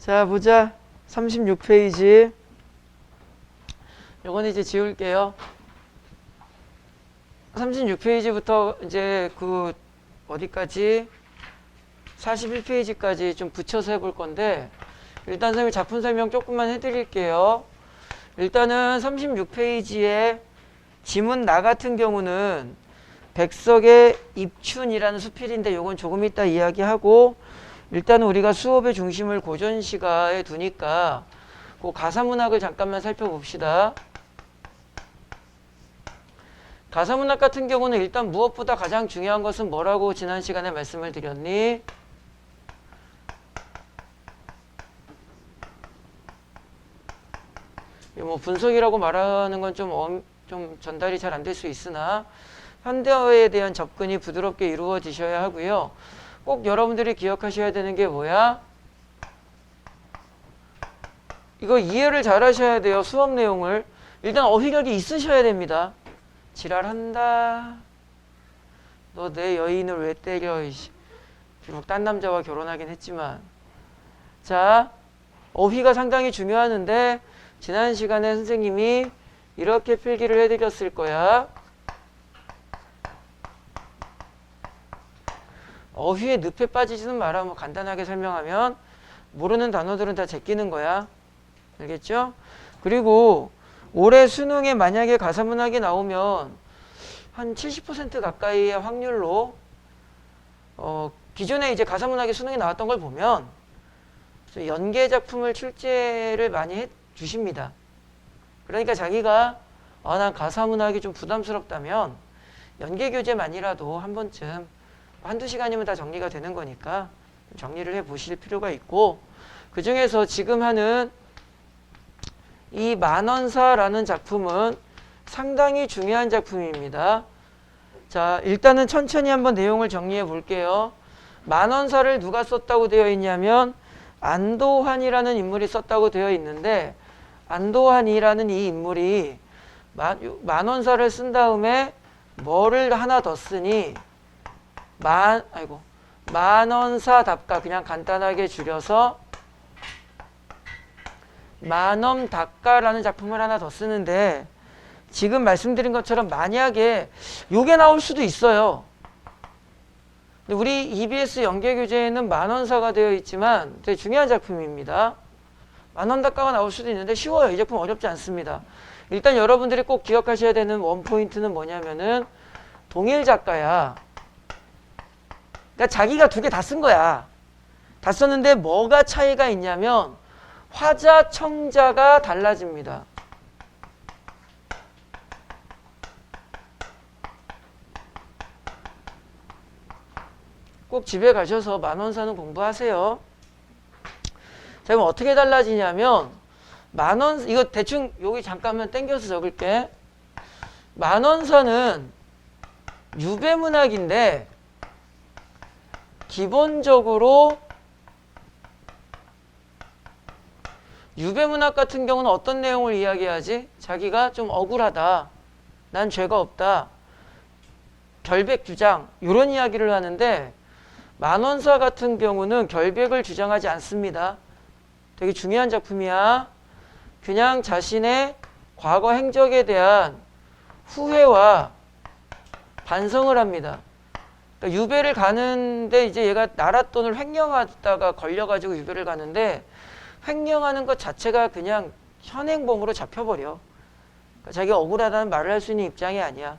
자, 보자. 36페이지. 요건 이제 지울게요. 36페이지부터 이제 어디까지? 41페이지까지 좀 붙여서 해볼 건데, 일단 선생님 작품 설명 조금만 해드릴게요. 일단은 36페이지에 지문 나 같은 경우는 백석의 입춘이라는 수필인데 요건 조금 이따 이야기하고, 일단은 우리가 수업의 중심을 고전시가에 두니까 그 가사문학을 잠깐만 살펴봅시다. 가사문학 같은 경우는 일단 무엇보다 가장 중요한 것은 뭐라고 지난 시간에 말씀을 드렸니? 뭐 분석이라고 말하는 건 좀 전달이 잘 안 될 수 있으나 현대어에 대한 접근이 부드럽게 이루어지셔야 하고요. 꼭 여러분들이 기억하셔야 되는 게 뭐야? 이거 이해를 잘 하셔야 돼요. 수업 내용을. 일단 어휘력이 있으셔야 됩니다. 지랄한다. 너 내 여인을 왜 때려? 비록 딴 남자와 결혼하긴 했지만. 자, 어휘가 상당히 중요하는데 지난 시간에 선생님이 이렇게 필기를 해드렸을 거야. 어휘의 늪에 빠지지는 마라. 뭐 간단하게 설명하면 모르는 단어들은 다 제끼는 거야. 알겠죠? 그리고 올해 수능에 만약에 가사문학이 나오면 한 70% 가까이의 확률로 기존에 이제 가사문학이 수능에 나왔던 걸 보면 연계 작품을 출제를 많이 해 주십니다. 그러니까 자기가 난 가사문학이 좀 부담스럽다면 연계 교재만이라도 한 번쯤 한두 시간이면 다 정리가 되는 거니까 정리를 해 보실 필요가 있고, 그 중에서 지금 하는 이 만원사라는 작품은 상당히 중요한 작품입니다. 자, 일단은 천천히 한번 내용을 정리해 볼게요. 만원사를 누가 썼다고 되어 있냐면 안도환이라는 인물이 썼다고 되어 있는데, 안도환이라는 이 인물이 만원사를 쓴 다음에 뭐를 하나 더 쓰니 만원사답가, 그냥 간단하게 줄여서 만엄답가라는 작품을 하나 더 쓰는데, 지금 말씀드린 것처럼 만약에 요게 나올 수도 있어요. 근데 우리 EBS 연계교재에는 만원사가 되어 있지만 되게 중요한 작품입니다. 만엄답가가 나올 수도 있는데 쉬워요. 이 작품 어렵지 않습니다. 일단 여러분들이 꼭 기억하셔야 되는 원포인트는 뭐냐면은 동일 작가야. 그러니까 자기가 두 개 다 쓴 거야. 다 썼는데 뭐가 차이가 있냐면 화자, 청자가 달라집니다. 꼭 집에 가셔서 만원사는 공부하세요. 자, 그럼 어떻게 달라지냐면 이거 대충 여기 잠깐만 땡겨서 적을게. 만원사는 유배문학인데 기본적으로 유배문학 같은 경우는 어떤 내용을 이야기하지? 자기가 좀 억울하다. 난 죄가 없다. 결백 주장. 이런 이야기를 하는데 만원사 같은 경우는 결백을 주장하지 않습니다. 되게 중요한 작품이야. 그냥 자신의 과거 행적에 대한 후회와 반성을 합니다. 그러니까 유배를 가는데 이제 얘가 나랏돈을 횡령하다가 걸려가지고 유배를 가는데 횡령하는 것 자체가 그냥 현행범으로 잡혀버려. 그러니까 자기가 억울하다는 말을 할 수 있는 입장이 아니야.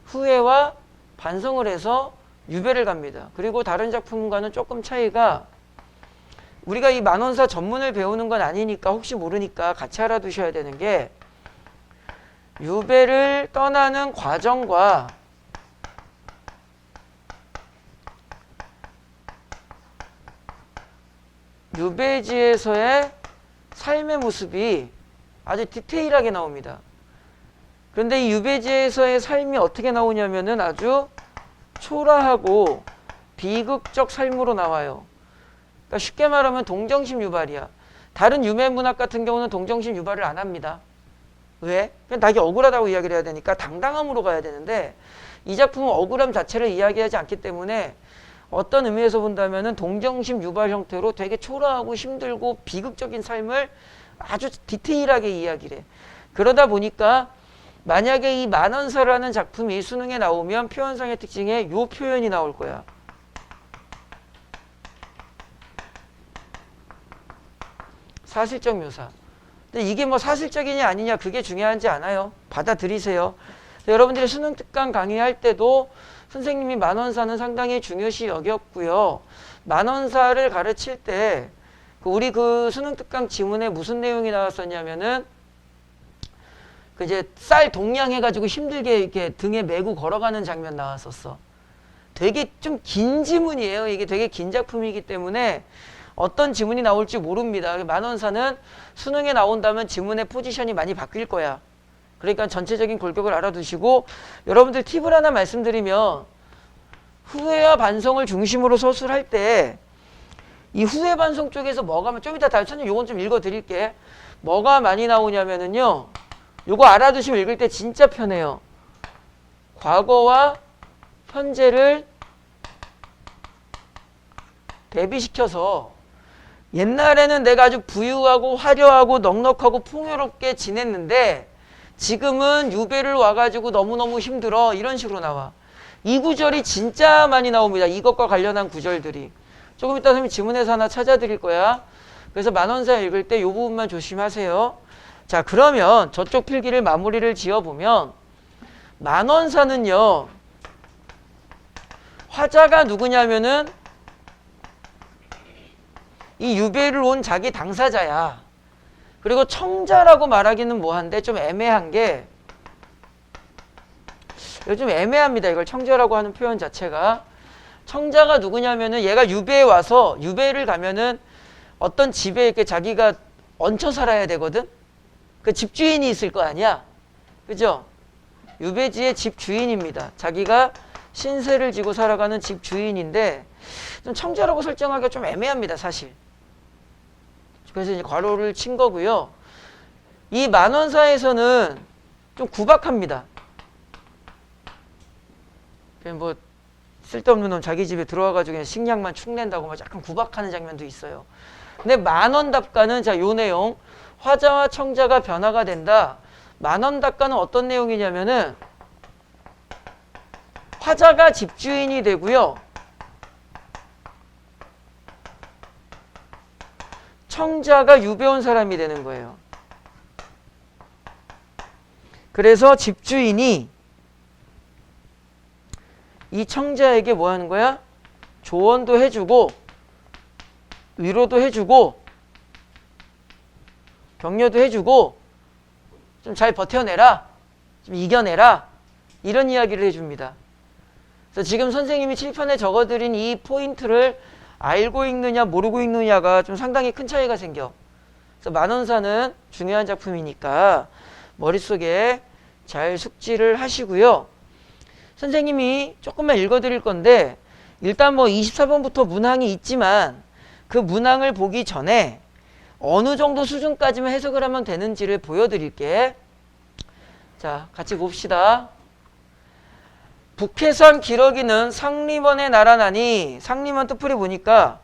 후회와 반성을 해서 유배를 갑니다. 그리고 다른 작품과는 조금 차이가, 우리가 이 만원사 전문을 배우는 건 아니니까 혹시 모르니까 같이 알아두셔야 되는 게, 유배를 떠나는 과정과 유배지에서의 삶의 모습이 아주 디테일하게 나옵니다. 그런데 이 유배지에서의 삶이 어떻게 나오냐면은 아주 초라하고 비극적 삶으로 나와요. 그러니까 쉽게 말하면 동정심 유발이야. 다른 유배문학 같은 경우는 동정심 유발을 안 합니다. 왜? 그냥 자기 억울하다고 이야기를 해야 되니까 당당함으로 가야 되는데, 이 작품은 억울함 자체를 이야기하지 않기 때문에 어떤 의미에서 본다면은 동정심 유발 형태로 되게 초라하고 힘들고 비극적인 삶을 아주 디테일하게 이야기를 해. 그러다 보니까 만약에 이 만원사라는 작품이 수능에 나오면 표현상의 특징에 요 표현이 나올 거야. 사실적 묘사. 근데 이게 뭐 사실적이냐 아니냐 그게 중요하지 않아요. 받아들이세요. 여러분들이 수능 특강 강의할 때도 선생님이 만원사는 상당히 중요시 여겼고요. 만원사를 가르칠 때 우리 그 수능 특강 지문에 무슨 내용이 나왔었냐면은 그 이제 쌀 동량해가지고 힘들게 이렇게 등에 메고 걸어가는 장면 나왔었어. 되게 좀 긴 지문이에요. 이게 되게 긴 작품이기 때문에 어떤 지문이 나올지 모릅니다. 만원사는 수능에 나온다면 지문의 포지션이 많이 바뀔 거야. 그러니까 전체적인 골격을 알아두시고 여러분들 팁을 하나 말씀드리면 후회와 반성을 중심으로 서술할 때 이 후회 반성 쪽에서 뭐가 좀 이따 선생님 요건 좀 읽어 드릴게. 뭐가 많이 나오냐면은요. 요거 알아두시면 읽을 때 진짜 편해요. 과거와 현재를 대비시켜서 옛날에는 내가 아주 부유하고 화려하고 넉넉하고 풍요롭게 지냈는데 지금은 유배를 와가지고 너무너무 힘들어. 이런 식으로 나와. 이 구절이 진짜 많이 나옵니다. 이것과 관련한 구절들이. 조금 이따 선생님이 지문에서 하나 찾아드릴 거야. 그래서 만원사 읽을 때 이 부분만 조심하세요. 자, 그러면 저쪽 필기를 마무리를 지어보면 만원사는요. 화자가 누구냐면은 이 유배를 온 자기 당사자야. 그리고 청자라고 말하기는 뭐한데 좀 애매한 게 요즘 애매합니다. 이걸 청자라고 하는 표현 자체가. 청자가 누구냐면은 얘가 유배에 와서 유배를 가면은 어떤 집에 이렇게 자기가 얹혀 살아야 되거든. 그 집주인이 있을 거 아니야. 그죠? 유배지의 집주인입니다. 자기가 신세를 지고 살아가는 집주인인데 좀 청자라고 설정하기가 좀 애매합니다. 사실. 그래서 이제 괄호를 친 거고요. 이 만원사에서는 좀 구박합니다. 그냥 뭐 쓸데없는 놈 자기 집에 들어와가지고 그냥 식량만 축낸다고 막 약간 구박하는 장면도 있어요. 근데 만원답가는 자, 요 내용. 화자와 청자가 변화가 된다. 만원답가는 어떤 내용이냐면은 화자가 집주인이 되고요. 청자가 유배 온 사람이 되는 거예요. 그래서 집주인이 이 청자에게 뭐 하는 거야? 조언도 해주고 위로도 해주고 격려도 해주고 좀 잘 버텨내라. 좀 이겨내라. 이런 이야기를 해줍니다. 그래서 지금 선생님이 칠판에 적어드린 이 포인트를 알고 읽느냐 모르고 읽느냐가 좀 상당히 큰 차이가 생겨. 그래서 만원사는 중요한 작품이니까 머릿속에 잘 숙지를 하시고요. 선생님이 조금만 읽어드릴 건데 일단 뭐 24번부터 문항이 있지만 그 문항을 보기 전에 어느 정도 수준까지만 해석을 하면 되는지를 보여드릴게. 자, 같이 봅시다. 북해산 기러기는 상림원에 날아나니 상림원 뜻풀이 보니까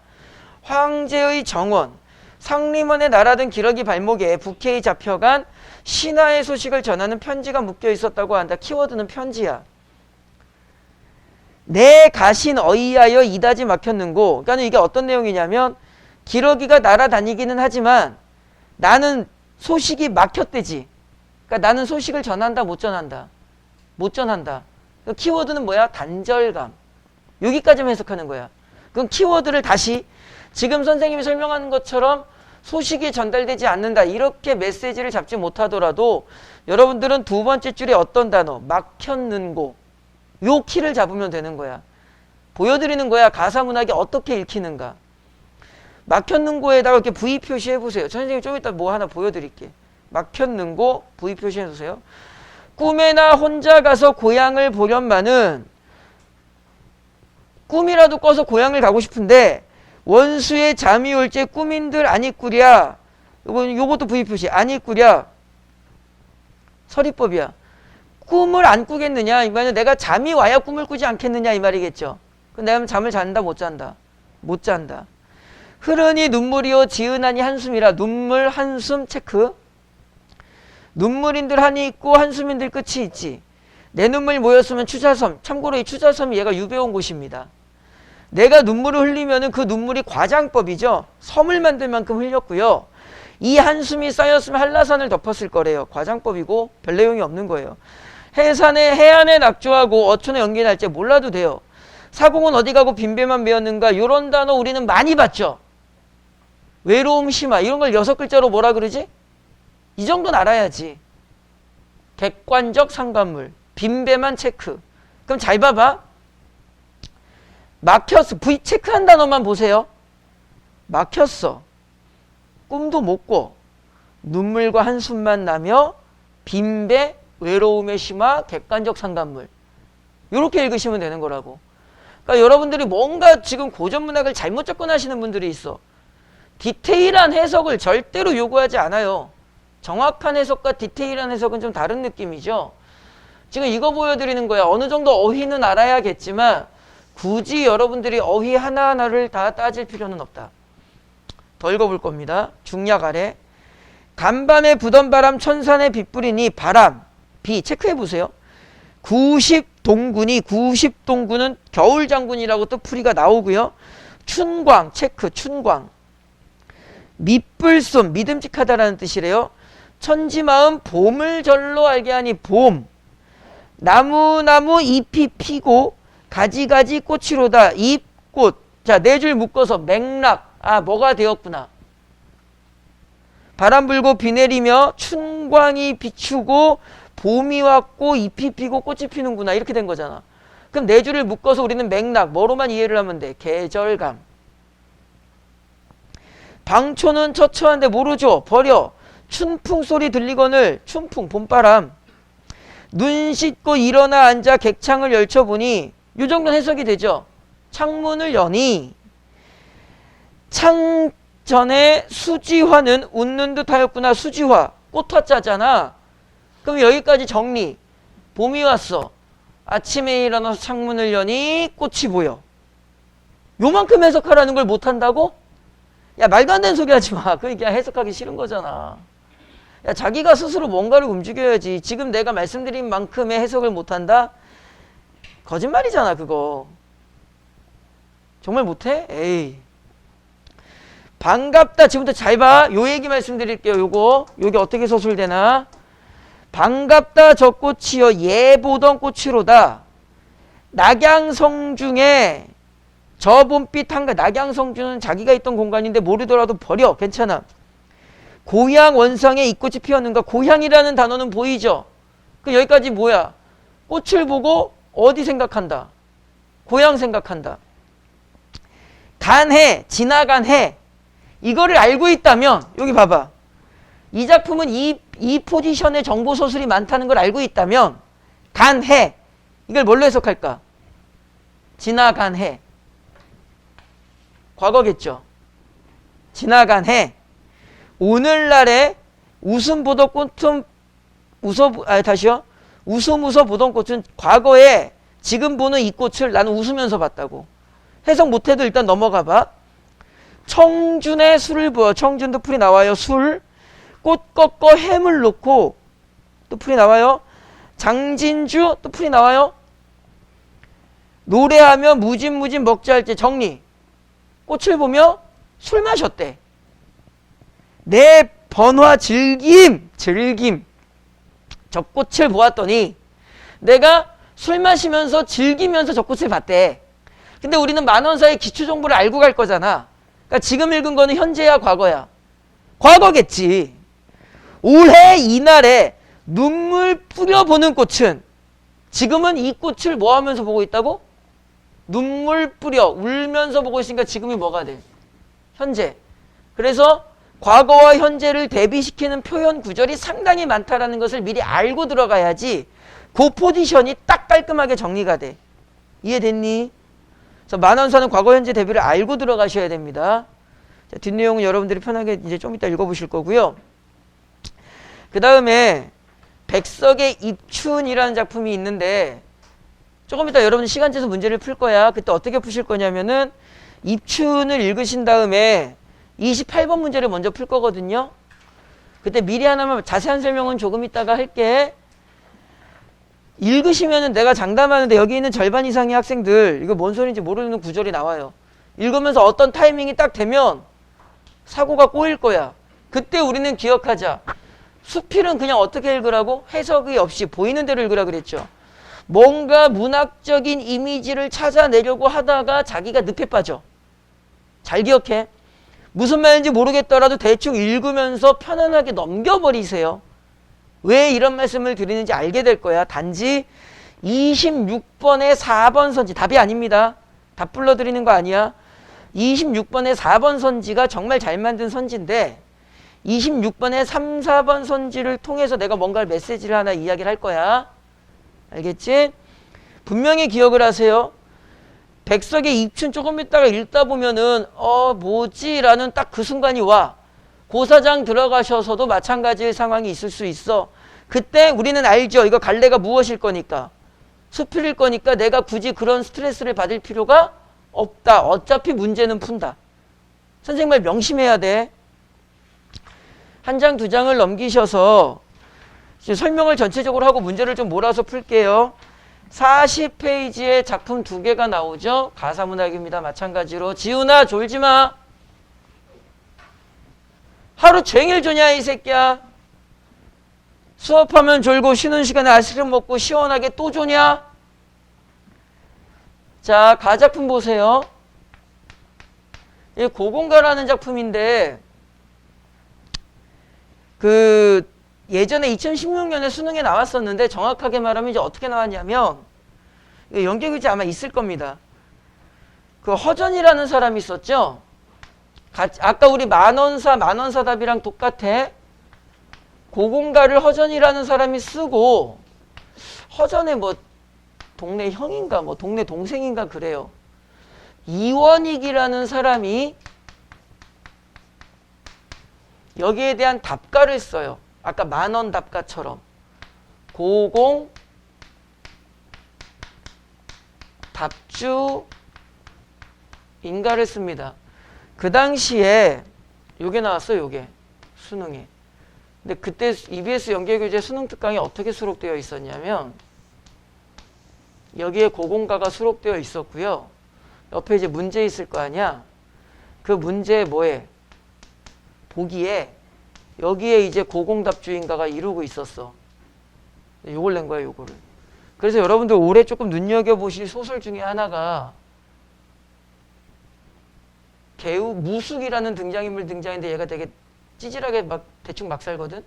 황제의 정원, 상림원에 날아든 기러기 발목에 북해에 잡혀간 신하의 소식을 전하는 편지가 묶여 있었다고 한다. 키워드는 편지야. 내 가신 어이하여 이다지 막혔는고. 그러니까 이게 어떤 내용이냐면 기러기가 날아다니기는 하지만 나는 소식이 막혔대지. 그러니까 나는 소식을 전한다 못 전한다. 못 전한다. 키워드는 뭐야? 단절감. 여기까지만 해석하는 거야. 그럼 키워드를 다시 지금 선생님이 설명하는 것처럼 소식이 전달되지 않는다. 이렇게 메시지를 잡지 못하더라도 여러분들은 두 번째 줄에 어떤 단어? 막혔는고. 요 키를 잡으면 되는 거야. 보여드리는 거야. 가사문학이 어떻게 읽히는가. 막혔는고에다가 이렇게 V 표시해 보세요. 선생님이 좀 이따 뭐 하나 보여드릴게. 막혔는고 V 표시해 주세요. 꿈에나 혼자 가서 고향을 보련마는 꿈이라도 꿔서 고향을 가고 싶은데 원수의 잠이 올 때 꿈인들 아니 꾸랴. 요것도 V 표시. 아니 꾸랴. 서리법이야. 꿈을 안 꾸겠느냐 이 말은 내가 잠이 와야 꿈을 꾸지 않겠느냐 이 말이겠죠. 그럼 내가 잠을 잔다 못 잔다? 못 잔다. 흐르니 눈물이요 지은하니 한숨이라. 눈물 한숨 체크. 눈물인들 한이 있고 한숨인들 끝이 있지. 내 눈물이 모였으면 추자섬. 참고로 이 추자섬이 얘가 유배온 곳입니다. 내가 눈물을 흘리면은 그 눈물이 과장법이죠. 섬을 만들 만큼 흘렸고요. 이 한숨이 쌓였으면 한라산을 덮었을 거래요. 과장법이고 별 내용이 없는 거예요. 해안에 낙조하고 어촌에 연기 날지 몰라도 돼요. 사공은 어디 가고 빈배만 배웠는가 이런 단어 우리는 많이 봤죠. 외로움 심화 이런 걸 6글자로 뭐라 그러지? 이 정도는 알아야지. 객관적 상관물 빈배만 체크. 그럼 잘 봐봐. 막혔어. V 체크한 단어만 보세요. 막혔어. 꿈도 못 꿔. 눈물과 한숨만 나며 빈배 외로움의 심화 객관적 상관물. 이렇게 읽으시면 되는 거라고. 그러니까 여러분들이 뭔가 지금 고전문학을 잘못 접근하시는 분들이 있어. 디테일한 해석을 절대로 요구하지 않아요. 정확한 해석과 디테일한 해석은 좀 다른 느낌이죠. 지금 이거 보여드리는 거야. 어느 정도 어휘는 알아야겠지만 굳이 여러분들이 어휘 하나하나를 다 따질 필요는 없다. 더 읽어볼 겁니다. 중약 아래. 간밤에 부던 바람 천산에 빗뿌리니 바람, 비 체크해보세요. 90동군은 겨울장군이라고 또 풀이가 나오고요. 춘광 체크 춘광. 밑불솜 믿음직하다라는 뜻이래요. 천지마음 봄을 절로 알게 하니 봄. 나무 잎이 피고 가지가지 꽃이로다. 잎꽃. 자, 네 줄 묶어서 맥락. 아, 뭐가 되었구나. 바람 불고 비 내리며 춘광이 비추고 봄이 왔고 잎이 피고 꽃이 피는구나. 이렇게 된 거잖아. 그럼 네 줄을 묶어서 우리는 맥락. 뭐로만 이해를 하면 돼? 계절감. 방초는 처처한데 모르죠. 버려. 춘풍 소리 들리거늘. 춘풍 봄바람. 눈 씻고 일어나 앉아 객창을 열쳐보니 이 정도는 해석이 되죠. 창문을 여니 창전에 수지화는 웃는 듯 하였구나. 수지화 꽃화자잖아. 그럼 여기까지 정리. 봄이 왔어. 아침에 일어나서 창문을 여니 꽃이 보여. 요만큼 해석하라는 걸 못한다고? 야, 말도 안 되는 소리 하지 마. 그러니까 해석하기 싫은 거잖아. 야, 자기가 스스로 뭔가를 움직여야지. 지금 내가 말씀드린 만큼의 해석을 못한다? 거짓말이잖아 그거. 정말 못해? 에이. 반갑다. 지금부터 잘 봐. 요 얘기 말씀드릴게요. 요게 어떻게 서술되나. 반갑다 저 꽃이여 예 보던 꽃이로다. 낙양성 중에 저 봄빛 한가. 낙양성주는 자기가 있던 공간인데 모르더라도 버려. 괜찮아. 고향 원상에 이 꽃이 피었는가. 고향이라는 단어는 보이죠. 그 여기까지 뭐야. 꽃을 보고 어디 생각한다. 고향 생각한다. 간해 지나간 해. 이거를 알고 있다면 여기 봐봐. 이 작품은 이 포지션의 정보 서술이 많다는 걸 알고 있다면 간해. 이걸 뭘로 해석할까. 지나간 해. 과거겠죠. 지나간 해. 오늘날에 웃음 보던 꽃은 다시요. 웃음 보던 꽃은 과거에 지금 보는 이 꽃을 나는 웃으면서 봤다고. 해석 못해도 일단 넘어가 봐. 청준에 술을 부어. 청준도 풀이 나와요. 술. 꽃 꺾어 햄을 넣고 또 풀이 나와요. 장진주 또 풀이 나와요. 노래하며 무진무진 먹자 할 때 정리. 꽃을 보며 술 마셨대. 내 번화 즐김. 저 꽃을 보았더니 내가 술 마시면서 즐기면서 저 꽃을 봤대. 근데 우리는 만원사의 기초정보를 알고 갈 거잖아. 그러니까 지금 읽은 거는 현재야 과거야. 과거겠지. 올해 이날에 눈물 뿌려보는 꽃은 지금은 이 꽃을 뭐 하면서 보고 있다고? 눈물 뿌려 울면서 보고 있으니까 지금이 뭐가 돼? 현재. 그래서 과거와 현재를 대비시키는 표현 구절이 상당히 많다라는 것을 미리 알고 들어가야지 그 포지션이 딱 깔끔하게 정리가 돼. 이해됐니? 그래서 만원사는 과거 현재 대비를 알고 들어가셔야 됩니다. 자, 뒷내용은 여러분들이 편하게 이제 좀 이따 읽어보실 거고요. 그 다음에 백석의 입춘이라는 작품이 있는데 조금 이따 여러분 시간 재서 문제를 풀 거야. 그때 어떻게 푸실 거냐면은 입춘을 읽으신 다음에 28번 문제를 먼저 풀 거거든요. 그때 미리 하나만 자세한 설명은 조금 이따가 할게. 읽으시면은 내가 장담하는데 여기 있는 절반 이상의 학생들 이거 뭔 소리인지 모르는 구절이 나와요. 읽으면서 어떤 타이밍이 딱 되면 사고가 꼬일 거야. 그때 우리는 기억하자. 수필은 그냥 어떻게 읽으라고? 해석이 없이 보이는 대로 읽으라 그랬죠. 뭔가 문학적인 이미지를 찾아내려고 하다가 자기가 늪에 빠져. 잘 기억해. 무슨 말인지 모르겠더라도 대충 읽으면서 편안하게 넘겨버리세요. 왜 이런 말씀을 드리는지 알게 될 거야. 단지 26번의 4번 선지, 답이 아닙니다. 답 불러드리는 거 아니야. 26번의 4번 선지가 정말 잘 만든 선지인데 26번의 3, 4번 선지를 통해서 내가 뭔가 메시지를 하나 이야기를 할 거야. 알겠지? 분명히 기억을 하세요. 백석의 입춘 조금 있다가 읽다 보면은 뭐지? 라는 딱 그 순간이 와. 고사장 들어가셔서도 마찬가지의 상황이 있을 수 있어. 그때 우리는 알죠. 이거 갈래가 무엇일 거니까. 수필일 거니까 내가 굳이 그런 스트레스를 받을 필요가 없다. 어차피 문제는 푼다. 선생님 말 명심해야 돼. 한 장, 두 장을 넘기셔서 설명을 전체적으로 하고 문제를 좀 몰아서 풀게요. 40페이지에 작품 2개가 나오죠. 가사문학입니다. 마찬가지로. 지훈아 졸지 마. 하루 종일 조냐 이 새끼야. 수업하면 졸고 쉬는 시간에 아이스크림 먹고 시원하게 또 조냐. 자, 가작품 보세요. 이 고공가라는 작품인데 예전에 2016년에 수능에 나왔었는데 정확하게 말하면 이제 어떻게 나왔냐면 연계교재 아마 있을 겁니다. 그 허전이라는 사람이 있었죠. 아까 우리 만원사 답이랑 똑같아. 고공가를 허전이라는 사람이 쓰고 허전의 뭐 동네 형인가 뭐 동네 동생인가 그래요. 이원익이라는 사람이 여기에 대한 답가를 써요. 아까 만원 답가처럼 고공 답주 인가를 씁니다. 그 당시에 요게 나왔어요. 요게 수능에. 근데 그때 EBS 연계교재 수능 특강이 어떻게 수록되어 있었냐면 여기에 고공가가 수록되어 있었고요. 옆에 이제 문제 있을 거 아니야. 그 문제에 뭐에 보기에 여기에 이제 고공답주인가가 이루고 있었어. 요걸 낸 거야, 요거를. 그래서 여러분들 올해 조금 눈여겨보실 소설 중에 하나가 무숙이라는 등장인물 등장인데 얘가 되게 찌질하게 막 대충 막 살거든.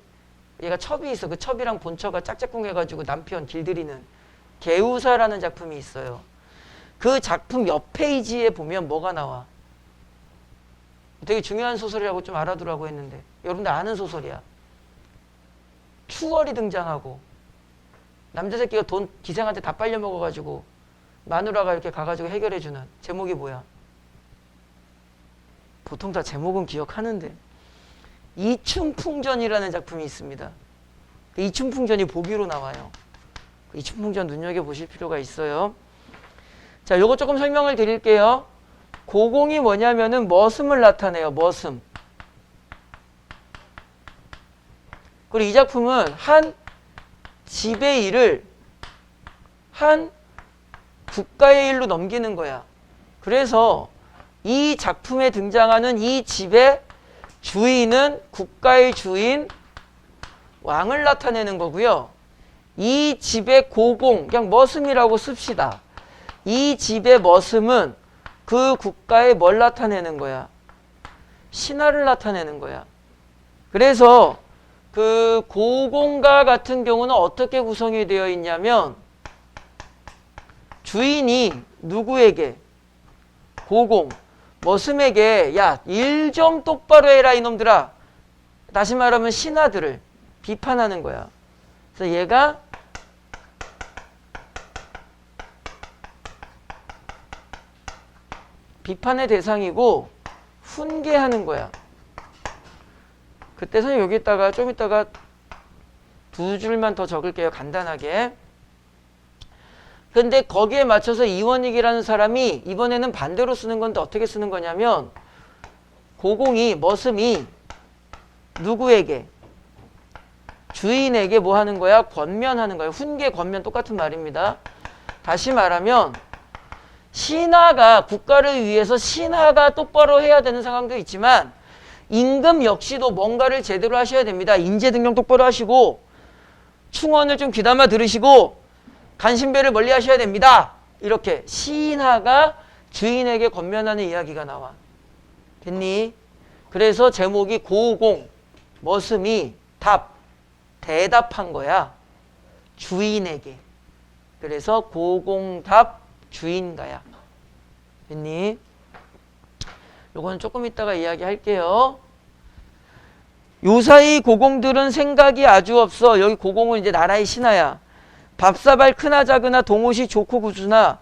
얘가 첩이 있어. 그 첩이랑 본처가 짝짝꿍 해가지고 남편 길들이는 개우사라는 작품이 있어요. 그 작품 옆 페이지에 보면 뭐가 나와? 되게 중요한 소설이라고 좀 알아두라고 했는데 여러분들 아는 소설이야. 추월이 등장하고 남자 새끼가 돈 기생한테 다 빨려 먹어가지고 마누라가 이렇게 가가지고 해결해주는 제목이 뭐야? 보통 다 제목은 기억하는데 이춘풍전이라는 작품이 있습니다. 그 이춘풍전이 보기로 나와요. 그 이춘풍전 눈여겨보실 필요가 있어요. 자, 요거 조금 설명을 드릴게요. 고공이 뭐냐면은 머슴을 나타내요. 머슴. 그리고 이 작품은 한 집의 일을 한 국가의 일로 넘기는 거야. 그래서 이 작품에 등장하는 이 집의 주인은 국가의 주인 왕을 나타내는 거고요. 이 집의 고공, 그냥 머슴이라고 씁시다. 이 집의 머슴은 그 국가에 뭘 나타내는 거야? 신하를 나타내는 거야. 그래서 그 고공가 같은 경우는 어떻게 구성이 되어 있냐면 주인이 누구에게? 고공, 머슴에게 야, 일 좀 똑바로 해라 이놈들아. 다시 말하면 신하들을 비판하는 거야. 그래서 얘가 비판의 대상이고 훈계하는 거야. 그때 선생님 여기다가 좀 이따가 2줄만 더 적을게요. 간단하게. 근데 거기에 맞춰서 이원익이라는 사람이 이번에는 반대로 쓰는 건데 어떻게 쓰는 거냐면 고공이 머슴이 누구에게? 주인에게 뭐 하는 거야? 권면하는 거야. 훈계, 권면 똑같은 말입니다. 다시 말하면 신하가 국가를 위해서 신하가 똑바로 해야 되는 상황도 있지만 임금 역시도 뭔가를 제대로 하셔야 됩니다. 인재 등용 똑바로 하시고 충언을 좀 귀담아 들으시고 간신배를 멀리 하셔야 됩니다. 이렇게 신하가 주인에게 권면하는 이야기가 나와. 됐니? 그래서 제목이 고공, 머슴이 대답한 거야. 주인에게. 그래서 고공답 주인가야. 됐니? 요거는 조금 이따가 이야기할게요. 요사이 고공들은 생각이 아주 없어. 여기 고공은 이제 나라의 신하야. 밥사발 크나 작으나 동옷이 좋고 구주나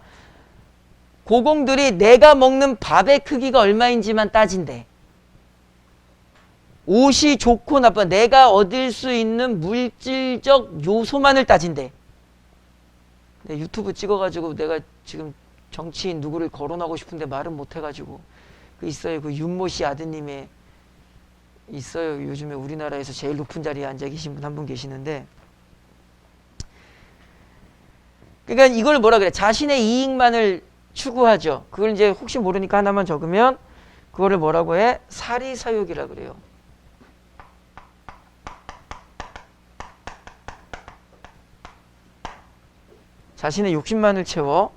고공들이 내가 먹는 밥의 크기가 얼마인지만 따진대. 옷이 좋고 나빠 내가 얻을 수 있는 물질적 요소만을 따진대. 네, 유튜브 찍어가지고 내가 지금 정치인 누구를 거론하고 싶은데 말은 못해가지고 그 있어요. 그 윤모 씨 아드님의 있어요. 요즘에 우리나라에서 제일 높은 자리에 앉아 계신 분 한 분 계시는데 그러니까 이걸 뭐라 그래? 자신의 이익만을 추구하죠. 그걸 이제 혹시 모르니까 하나만 적으면 그거를 뭐라고 해? 사리사욕이라 그래요. 자신의 욕심만을 채워.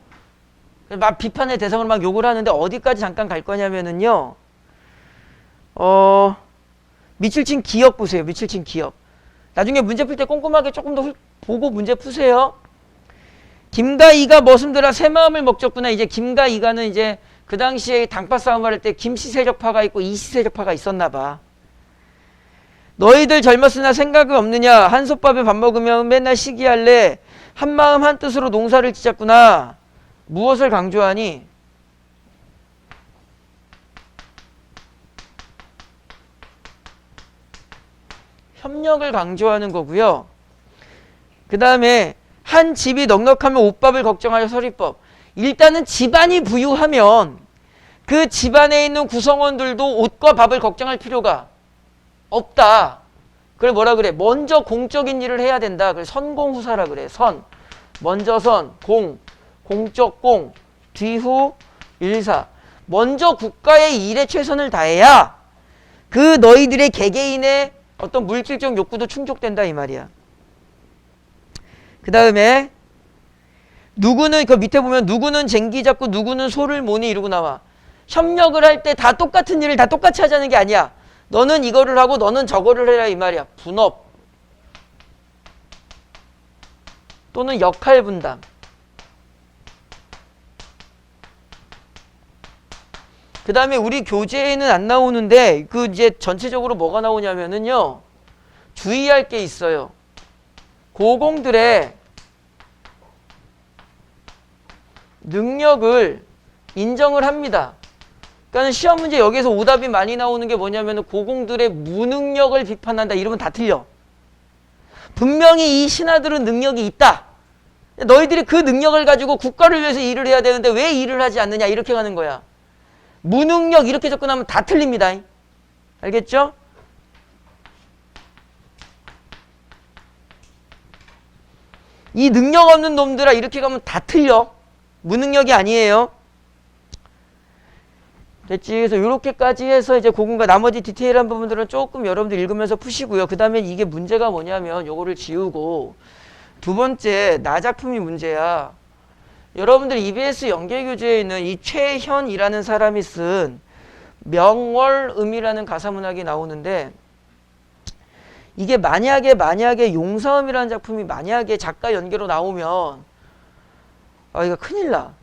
막 비판의 대상을 막 욕을 하는데 어디까지 잠깐 갈 거냐면은요. 밑줄친 기억 보세요. 밑줄친 기억. 나중에 문제 풀 때 꼼꼼하게 조금 더 보고 문제 푸세요. 김과 이가 머슴들아 새 마음을 먹졌구나. 이제 김과 이가는 이제 그 당시에 당파 싸움을 할 때 김씨 세력파가 있고 이씨 세력파가 있었나 봐. 너희들 젊었으나 생각이 없느냐. 한솥밥에 밥 먹으면 맨날 시기할래. 한마음 한뜻으로 농사를 짓었구나. 무엇을 강조하니? 협력을 강조하는 거고요. 그 다음에 한 집이 넉넉하면 옷밥을 걱정하여 서리법. 일단은 집안이 부유하면 그 집안에 있는 구성원들도 옷과 밥을 걱정할 필요가 없다. 그걸 뭐라 그래? 먼저 공적인 일을 해야 된다. 그래 선공후사라 그래. 선. 먼저 선. 공. 공적 공. 뒤후 일사. 먼저 국가의 일에 최선을 다해야 그 너희들의 개개인의 어떤 물질적 욕구도 충족된다 이 말이야. 그 다음에 누구는 그 밑에 보면 누구는 쟁기 잡고 누구는 소를 모니 이러고 나와. 협력을 할 때 다 똑같은 일을 다 똑같이 하자는 게 아니야. 너는 이거를 하고 너는 저거를 해라 이 말이야. 분업 또는 역할 분담. 그 다음에 우리 교재에는 안 나오는데 그 이제 전체적으로 뭐가 나오냐면은요. 주의할 게 있어요. 고공들의 능력을 인정을 합니다. 그러니까 시험 문제 여기서 오답이 많이 나오는 게 뭐냐면 고공들의 무능력을 비판한다. 이러면 다 틀려. 분명히 이 신하들은 능력이 있다. 너희들이 그 능력을 가지고 국가를 위해서 일을 해야 되는데 왜 일을 하지 않느냐 이렇게 가는 거야. 무능력 이렇게 접근하면 다 틀립니다. 알겠죠? 이 능력 없는 놈들아 이렇게 가면 다 틀려. 무능력이 아니에요. 됐지? 그래서 이렇게까지 해서 이제 고군과 나머지 디테일한 부분들은 조금 여러분들 읽으면서 푸시고요. 그 다음에 이게 문제가 뭐냐면 요거를 지우고 두 번째 나 작품이 문제야. 여러분들 EBS 연계교재에 있는 이 최현이라는 사람이 쓴 명월음이라는 가사문학이 나오는데 이게 만약에 용사음이라는 작품이 만약에 작가 연계로 나오면 이거 큰일 나.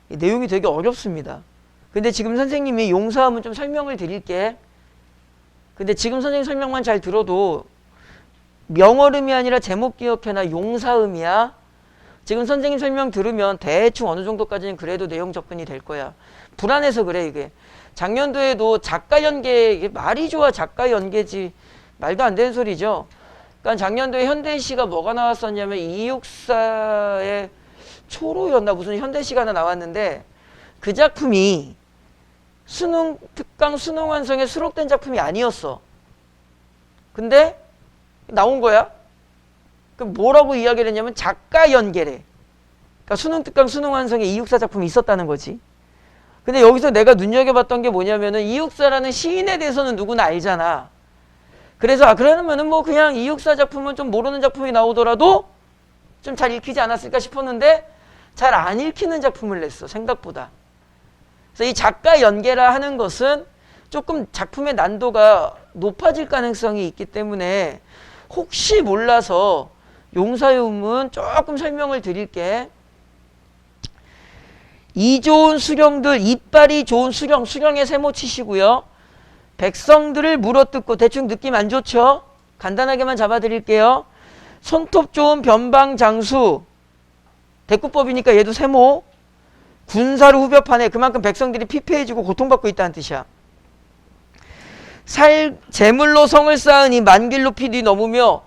이 내용이 되게 어렵습니다. 근데 지금 선생님이 용사음은 좀 설명을 드릴게. 근데 지금 선생님 설명만 잘 들어도 명월음이 아니라 제목 기억해나 용사음이야. 지금 선생님 설명 들으면 대충 어느 정도까지는 그래도 내용 접근이 될 거야. 불안해서 그래 이게. 작년도에도 작가 연계, 이게 말이 좋아 작가 연계지. 말도 안 되는 소리죠. 그러니까 작년도에 현대시가 뭐가 나왔었냐면 이육사의 초로였나 무슨 현대시가 하나 나왔는데 그 작품이 수능 특강 수능 완성에 수록된 작품이 아니었어. 근데 나온 거야. 그 뭐라고 이야기를 했냐면 작가 연계래. 그러니까 수능 특강 수능 완성에 이육사 작품이 있었다는 거지. 근데 여기서 내가 눈여겨봤던 게 뭐냐면은 이육사라는 시인에 대해서는 누구나 알잖아. 그래서 그러면은 뭐 그냥 이육사 작품은 좀 모르는 작품이 나오더라도 좀 잘 읽히지 않았을까 싶었는데 잘 안 읽히는 작품을 냈어, 생각보다. 그래서 이 작가 연계라 하는 것은 조금 작품의 난도가 높아질 가능성이 있기 때문에 혹시 몰라서 용사요음은 조금 설명을 드릴게. 이 좋은 수령들, 이빨이 좋은 수령의 세모 치시고요. 백성들을 물어뜯고, 대충 느낌 안 좋죠? 간단하게만 잡아드릴게요. 손톱 좋은 변방장수, 대꾸법이니까 얘도 세모. 군사로 후벼파네. 그만큼 백성들이 피폐해지고 고통받고 있다는 뜻이야. 재물로 성을 쌓으니 만길 높이 뒤넘으며,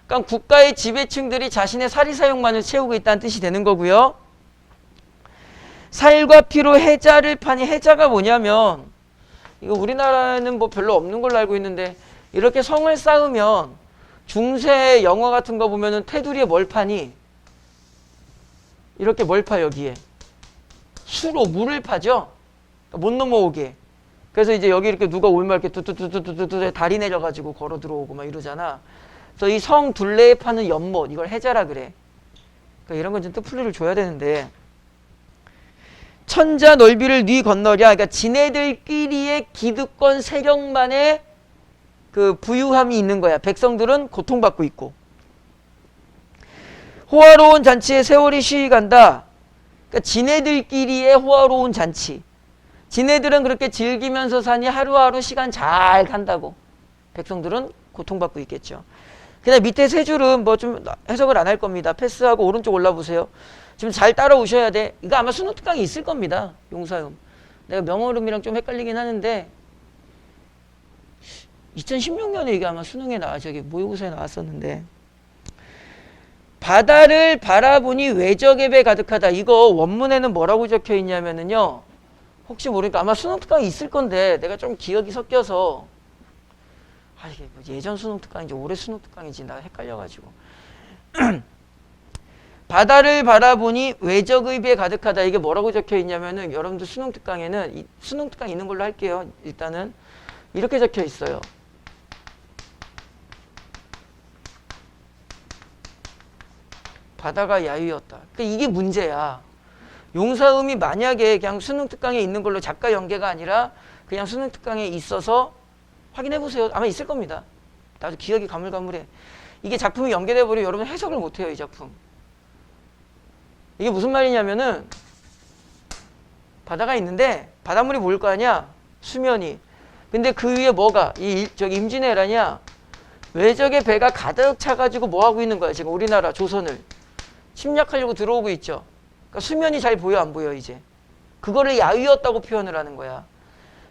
그러니까 국가의 지배층들이 자신의 사리사욕만을 채우고 있다는 뜻이 되는 거고요. 살과 피로 해자를 파니, 해자가 뭐냐면 이거 우리나라에는 뭐 별로 없는 걸로 알고 있는데 이렇게 성을 쌓으면 중세 영화 같은 거 보면은 테두리에 뭘 파니? 이렇게 뭘 파, 여기에 수로 물을 파죠. 그러니까 못 넘어오게. 그래서 이제 여기 이렇게 누가 올면 이렇게 뚜뚜뚜뚜뚜뚜 다리 내려가지고 걸어 들어오고 막 이러잖아. 그래서 이 성 둘레에 파는 연못, 이걸 해자라 그래. 그러니까 이런 건 좀 뜻풀이를 줘야 되는데, 천자 넓이를 뉘 건너랴. 그러니까 지네들끼리의 기득권 세력만의 그 부유함이 있는 거야. 백성들은 고통받고 있고. 호화로운 잔치에 세월이 쉬간다. 그러니까 지네들끼리의 호화로운 잔치. 지네들은 그렇게 즐기면서 사니 하루하루 시간 잘 간다고. 백성들은 고통받고 있겠죠. 그다음 밑에 세 줄은 뭐 좀 해석을 안 할 겁니다. 패스하고 오른쪽 올라보세요. 지금 잘 따라오셔야 돼. 이거 아마 수능 특강이 있을 겁니다. 용사음. 내가 명어름이랑 좀 헷갈리긴 하는데 2016년에 이게 아마 수능에 저기 모의고사에 나왔었는데, 바다를 바라보니 외적의 배 가득하다. 이거 원문에는 뭐라고 적혀 있냐면은요, 혹시 모르니까 아마 수능 특강이 있을 건데 내가 좀 기억이 섞여서 이게 뭐 예전 수능 특강인지 올해 수능 특강인지 나 헷갈려가지고 바다를 바라보니 외적의 배에 가득하다. 이게 뭐라고 적혀 있냐면은 여러분들 수능 특강에는 수능 특강 있는 걸로 할게요. 일단은 이렇게 적혀 있어요. 바다가 야유였다. 그러니까 이게 문제야. 용사음이 만약에 그냥 수능 특강에 있는 걸로 작가 연계가 아니라 그냥 수능 특강에 있어서 확인해 보세요. 아마 있을 겁니다. 나도 기억이 가물가물해. 이게 작품이 연계돼 버리면 여러분 해석을 못 해요, 이 작품. 이게 무슨 말이냐면은 바다가 있는데 바닷물이 보일 거 아니야? 수면이. 근데 그 위에 뭐가? 저기 임진왜란이야. 외적의 배가 가득 차가지고 뭐 하고 있는 거야? 지금 우리나라 조선을 침략하려고 들어오고 있죠. 그러니까 수면이 잘 보여, 안 보여, 이제? 그거를 야유였다고 표현을 하는 거야.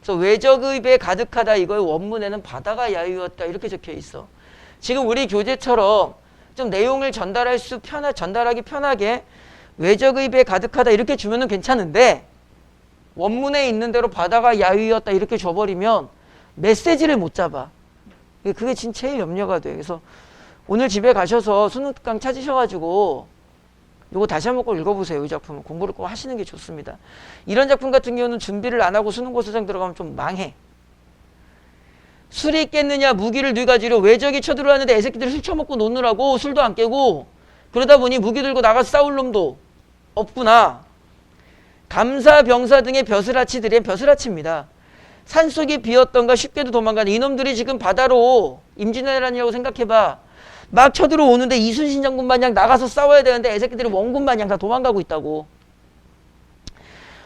그래서 외적의 배 가득하다, 이거의 원문에는 바다가 야유였다 이렇게 적혀 있어. 지금 우리 교재처럼 좀 내용을 전달하기 편하게 외적의 배 가득하다 이렇게 주면은 괜찮은데, 원문에 있는 대로 바다가 야유였다 이렇게 줘버리면 메시지를 못 잡아. 그게 진짜 제일 염려가 돼. 그래서 오늘 집에 가셔서 수능 특강 찾으셔가지고 요거 다시 한번 꼭 읽어보세요. 이 작품은 공부를 꼭 하시는 게 좋습니다. 이런 작품 같은 경우는 준비를 안 하고 수능고사장 들어가면 좀 망해. 술이 깼느냐, 무기를 네 가지로. 외적이 쳐들어왔는데 애새끼들이 술 처먹고 노느라고 술도 안 깨고, 그러다 보니 무기 들고 나가서 싸울 놈도 없구나. 감사, 병사 등의 벼슬아치들의 벼슬아치입니다. 산속이 비었던가 쉽게도 도망가는 이놈들이 지금 바다로 임진왜란이라고 생각해봐. 막 쳐들어오는데 이순신 장군 마냥 나가서 싸워야 되는데 애새끼들이 원군 마냥 다 도망가고 있다고.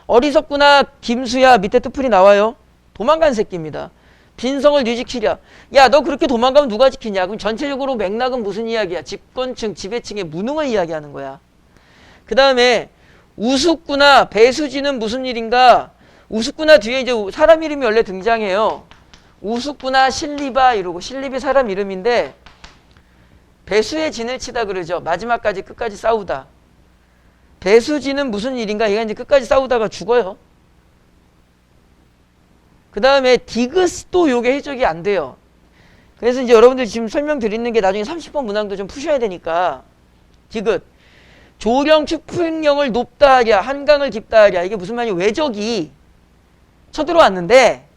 어리석구나 김수야. 밑에 뜻풀이 나와요. 도망간 새끼입니다. 빈성을 뒤지키랴. 야, 너 그렇게 도망가면 누가 지키냐? 그럼 전체적으로 맥락은 무슨 이야기야? 집권층, 지배층의 무능을 이야기하는 거야. 그 다음에 우습구나 배수지는 무슨 일인가? 우습구나 뒤에 이제 사람 이름이 원래 등장해요. 우습구나 실리바 이러고, 실리비 사람 이름인데 배수의 진을 치다 그러죠. 마지막까지 끝까지 싸우다. 배수진은 무슨 일인가? 얘가 이제 끝까지 싸우다가 죽어요. 그 다음에 디귿도 요게 해적이 안 돼요. 그래서 이제 여러분들 지금 설명드리는 게 나중에 30번 문항도 좀 푸셔야 되니까. 디귿. 조령 추풍령을 높다 하랴, 한강을 깊다 하랴. 이게 무슨 말이냐? 외적이 쳐들어왔는데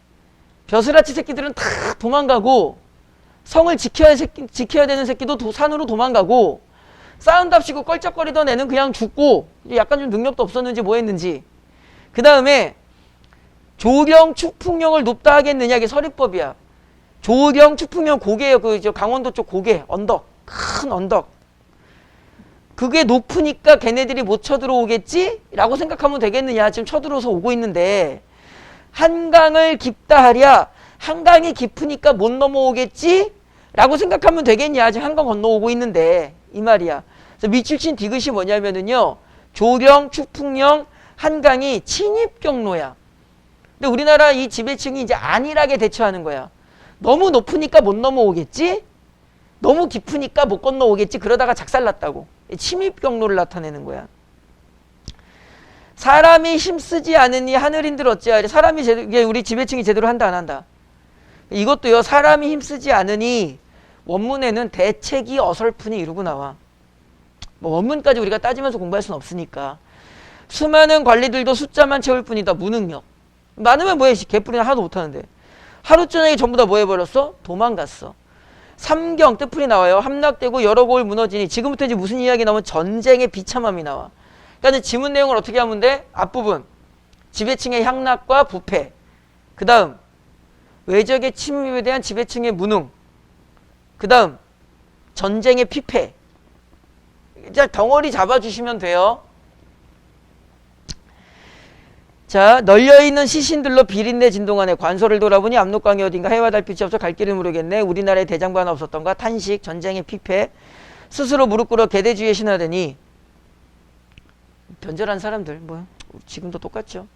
벼슬아치 새끼들은 다 도망가고 성을 지켜야 되는 새끼도 산으로 도망가고 싸운답시고 껄쩍거리던 애는 그냥 죽고 약간 좀 능력도 없었는지 뭐 했는지. 그 다음에 조령 추풍령을 높다 하겠느냐. 이게 서리법이야. 조령 추풍령 고개예요. 저 강원도 쪽 고개 언덕, 큰 언덕. 그게 높으니까 걔네들이 못 쳐들어오겠지? 라고 생각하면 되겠느냐. 지금 쳐들어서 오고 있는데 한강을 깊다 하랴. 한강이 깊으니까 못 넘어오겠지? 라고 생각하면 되겠냐. 지금 한강 건너오고 있는데 이 말이야. 그래서 밑줄친 디귿이 뭐냐면은요. 조령, 추풍령, 한강이 침입 경로야. 근데 우리나라 이 지배층이 이제 안일하게 대처하는 거야. 너무 높으니까 못 넘어오겠지? 너무 깊으니까 못 건너오겠지? 그러다가 작살났다고. 침입 경로를 나타내는 거야. 사람이 힘쓰지 않으니 하늘인들 어찌하리. 사람이 우리 지배층이 제대로 한다 안 한다. 이것도요. 사람이 힘쓰지 않으니 원문에는 대책이 어설프니 이러고 나와. 뭐 원문까지 우리가 따지면서 공부할 수는 없으니까. 수많은 관리들도 숫자만 채울 뿐이다. 무능력. 많으면 뭐해. 개뿔이나 하나도 못하는데. 하루 저녁에 전부 다 뭐 해버렸어? 도망갔어. 삼경 뜻풀이 나와요. 함락되고 여러 고을 무너지니. 지금부터 이제 무슨 이야기 나오면 전쟁의 비참함이 나와. 그러니까 지문 내용을 어떻게 하면 돼? 앞부분 지배층의 향락과 부패. 그 다음 외적의 침입에 대한 지배층의 무능. 그 다음 전쟁의 피폐. 이제 덩어리 잡아주시면 돼요. 자, 널려있는 시신들로 비린내 진동하네. 관서를 돌아보니 압록강이 어딘가 해와 달빛이 없어 갈 길을 모르겠네. 우리나라에 대장부 하나 없었던가. 탄식, 전쟁의 피폐. 스스로 무릎 꿇어 개대주의에 신하더니. 변절한 사람들 뭐 지금도 똑같죠.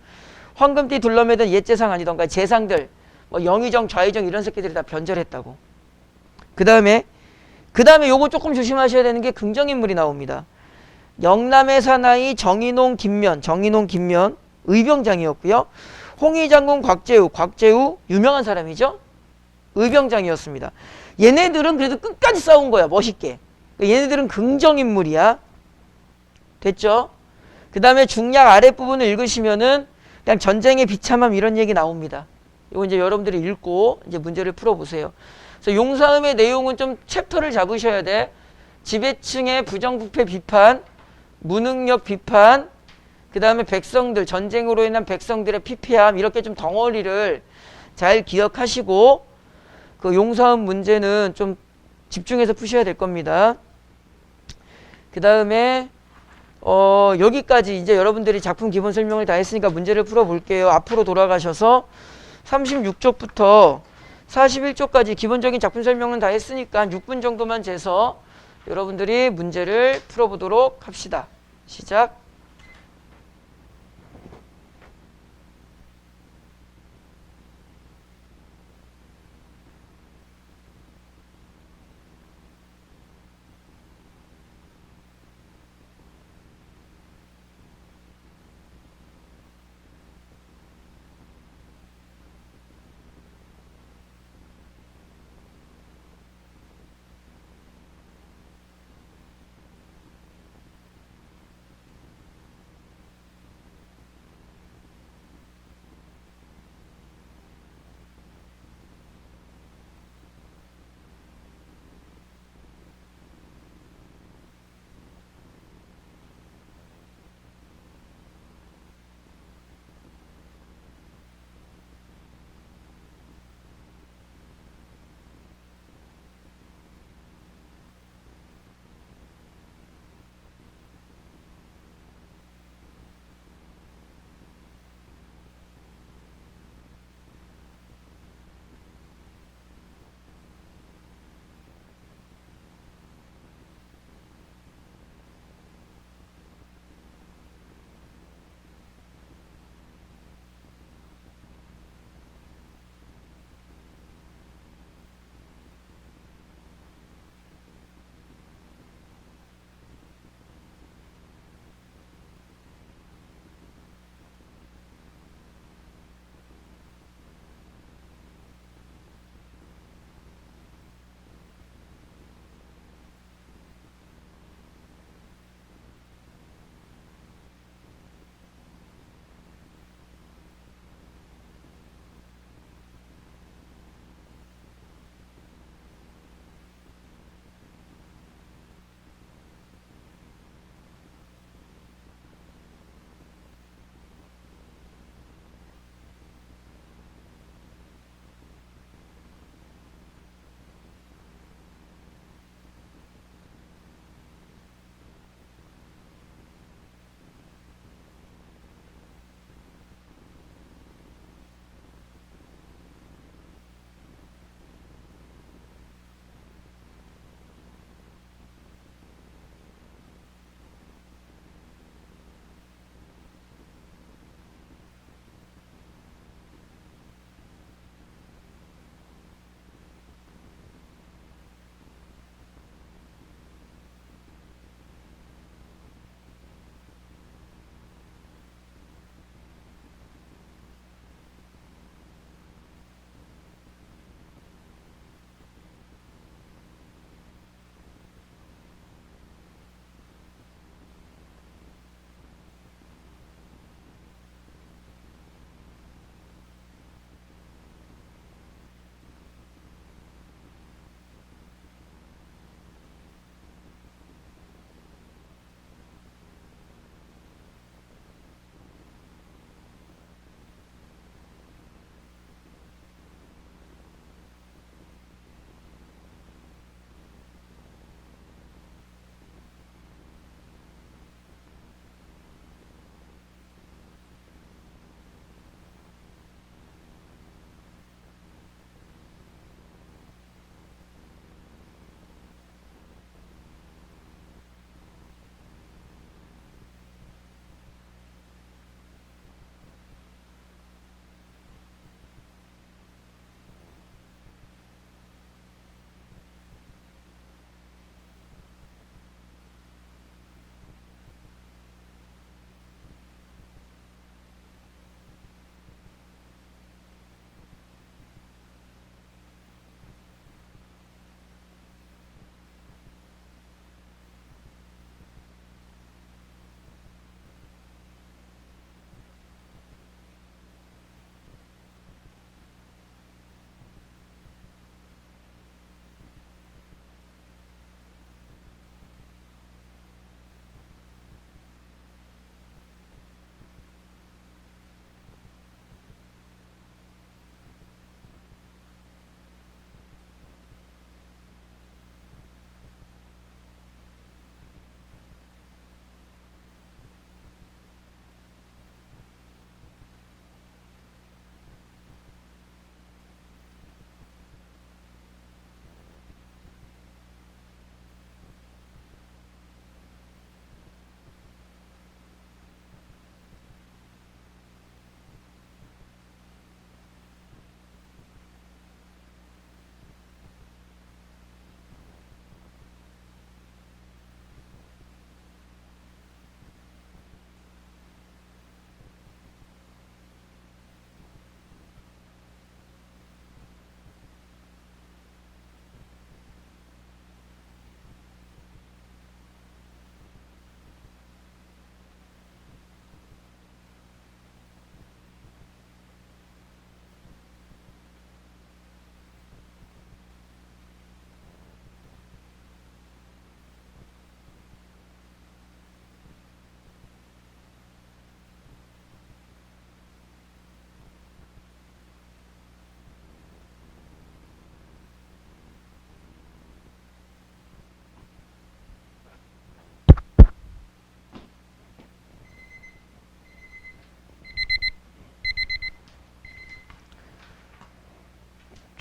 황금띠 둘러매던 옛 재상 아니던가. 재상들 뭐 영의정 좌의정 이런 새끼들이 다 변절했다고. 그 다음에 요거 조금 조심하셔야 되는 게 긍정인물이 나옵니다. 영남의 사나이 정인홍 김면 의병장이었고요. 홍의장군 곽재우 유명한 사람이죠. 의병장이었습니다. 얘네들은 그래도 끝까지 싸운 거야. 멋있게. 얘네들은 긍정인물이야. 됐죠? 그 다음에 중약 아랫부분을 읽으시면은 그냥 전쟁의 비참함 이런 얘기 나옵니다. 이거 이제 여러분들이 읽고 이제 문제를 풀어보세요. 그래서 용사음의 내용은 좀 챕터를 잡으셔야 돼. 지배층의 부정부패 비판, 무능력 비판, 그 다음에 백성들, 전쟁으로 인한 백성들의 피폐함 이렇게 좀 덩어리를 잘 기억하시고 그 용사음 문제는 좀 집중해서 푸셔야 될 겁니다. 그 다음에 여기까지 이제 여러분들이 작품 기본 설명을 다 했으니까 문제를 풀어볼게요. 앞으로 돌아가셔서 36쪽부터 41쪽까지 기본적인 작품 설명은 다 했으니까 6분 정도만 재서 여러분들이 문제를 풀어보도록 합시다. 시작.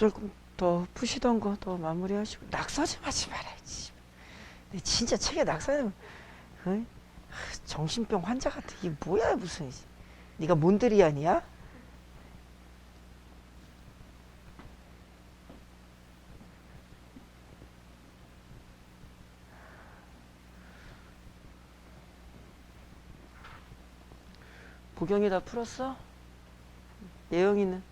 조금 더 푸시던 거 더 마무리하시고. 낙서 좀 하지 말아야지. 근데 진짜 책에 낙서는 정신병 환자 같아. 이게 뭐야 무슨. 네가 몬드리안이야? 보경이 다 풀었어? 예영이는?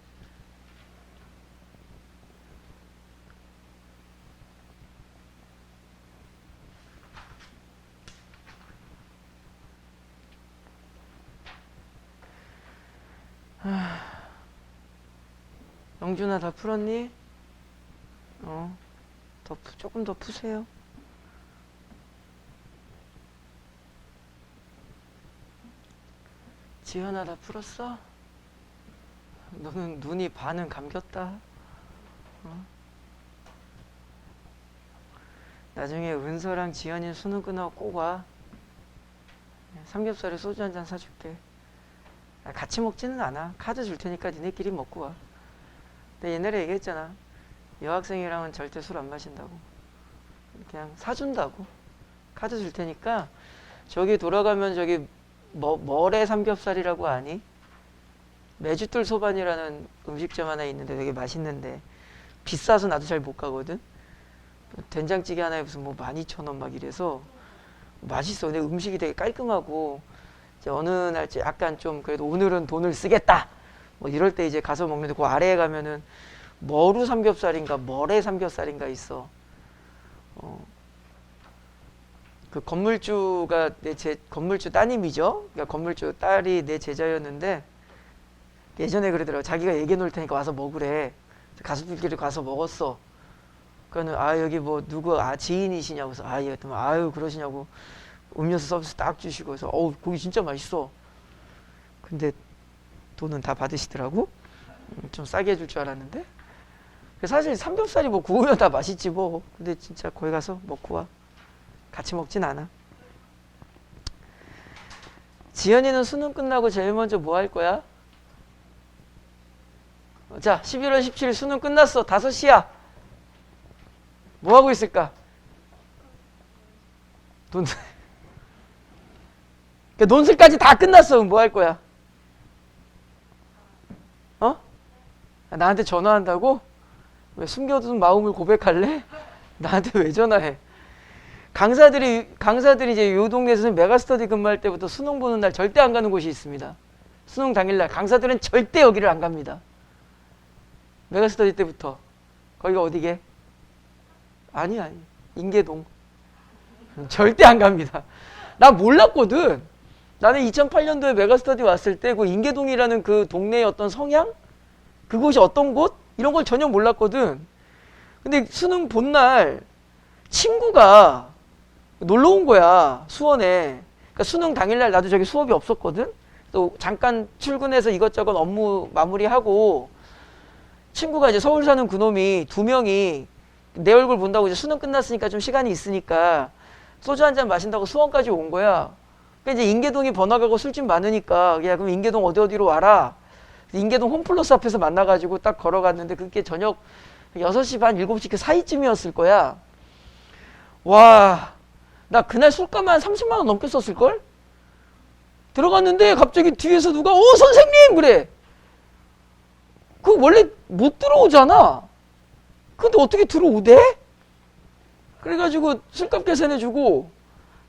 영준아 다 풀었니? 조금 더 푸세요. 지현아 다 풀었어? 너는 눈이 반은 감겼다. 나중에 은서랑 지현이 수능 끝나고 꼭 와. 삼겹살에 소주 한잔 사줄게. 같이 먹지는 않아. 카드 줄 테니까 니네끼리 먹고 와. 내가 옛날에 얘기했잖아. 여학생이랑은 절대 술 안 마신다고. 그냥 사준다고. 카드 줄 테니까 저기 돌아가면 저기 머래 삼겹살이라고 아니? 메주뜰 소반이라는 음식점 하나 있는데 되게 맛있는데 비싸서 나도 잘 못 가거든. 된장찌개 하나에 무슨 뭐 12,000원 막 이래서 맛있어. 근데 음식이 되게 깔끔하고 이제 어느 날째 약간 좀 그래도 오늘은 돈을 쓰겠다 뭐 이럴 때 이제 가서 먹는데 그 아래에 가면은 머루 삼겹살인가 머래 삼겹살인가 있어. 그 건물주가 건물주 따님이죠. 그러니까 건물주 딸이 내 제자였는데 예전에 그러더라고. 자기가 얘기해 놓을 테니까 와서 먹으래. 가족들끼리 가서 먹었어. 그러는 여기 뭐 누구 지인이시냐고 해서 아유 그러시냐고 음료수 서비스 딱 주시고 해서 고기 진짜 맛있어. 근데 돈은 다 받으시더라고. 좀 싸게 해줄 줄 알았는데 사실 삼겹살이 뭐 구우면 다 맛있지 뭐. 근데 진짜 거기 가서 먹고 와. 같이 먹진 않아. 지연이는 수능 끝나고 제일 먼저 뭐 할 거야? 자, 11월 17일 수능 끝났어. 5시야. 뭐 하고 있을까? 논술까지 다 끝났어. 뭐 할 거야? 나한테 전화한다고? 왜 숨겨둔 마음을 고백할래? 나한테 왜 전화해? 강사들이 이제 요 동네에서 메가스터디 근무할 때부터 수능 보는 날 절대 안 가는 곳이 있습니다. 수능 당일날 강사들은 절대 여기를 안 갑니다. 메가스터디 때부터. 거기가 어디게? 아니 인계동. 절대 안 갑니다. 나 몰랐거든. 나는 2008년도에 메가스터디 왔을 때 그 인계동이라는 그 동네의 어떤 성향? 그곳이 어떤 곳? 이런 걸 전혀 몰랐거든. 근데 수능 본 날 친구가 놀러 온 거야. 수원에. 그러니까 수능 당일날 나도 저기 수업이 없었거든. 또 잠깐 출근해서 이것저것 업무 마무리하고 친구가 이제 서울 사는 그놈이 2명이 내 얼굴 본다고 이제 수능 끝났으니까 좀 시간이 있으니까 소주 한잔 마신다고 수원까지 온 거야. 그러니까 이제 인계동이 번화가고 술집 많으니까 야 그럼 인계동 어디로 와라. 인계동 홈플러스 앞에서 만나가지고 딱 걸어갔는데 그게 저녁 6시 반 7시 그 사이쯤이었을 거야. 와, 나 그날 술값만 한 30만 원 넘게 썼을걸? 들어갔는데 갑자기 뒤에서 누가 선생님 그래. 그 원래 못 들어오잖아. 근데 어떻게 들어오대? 그래가지고 술값 계산해주고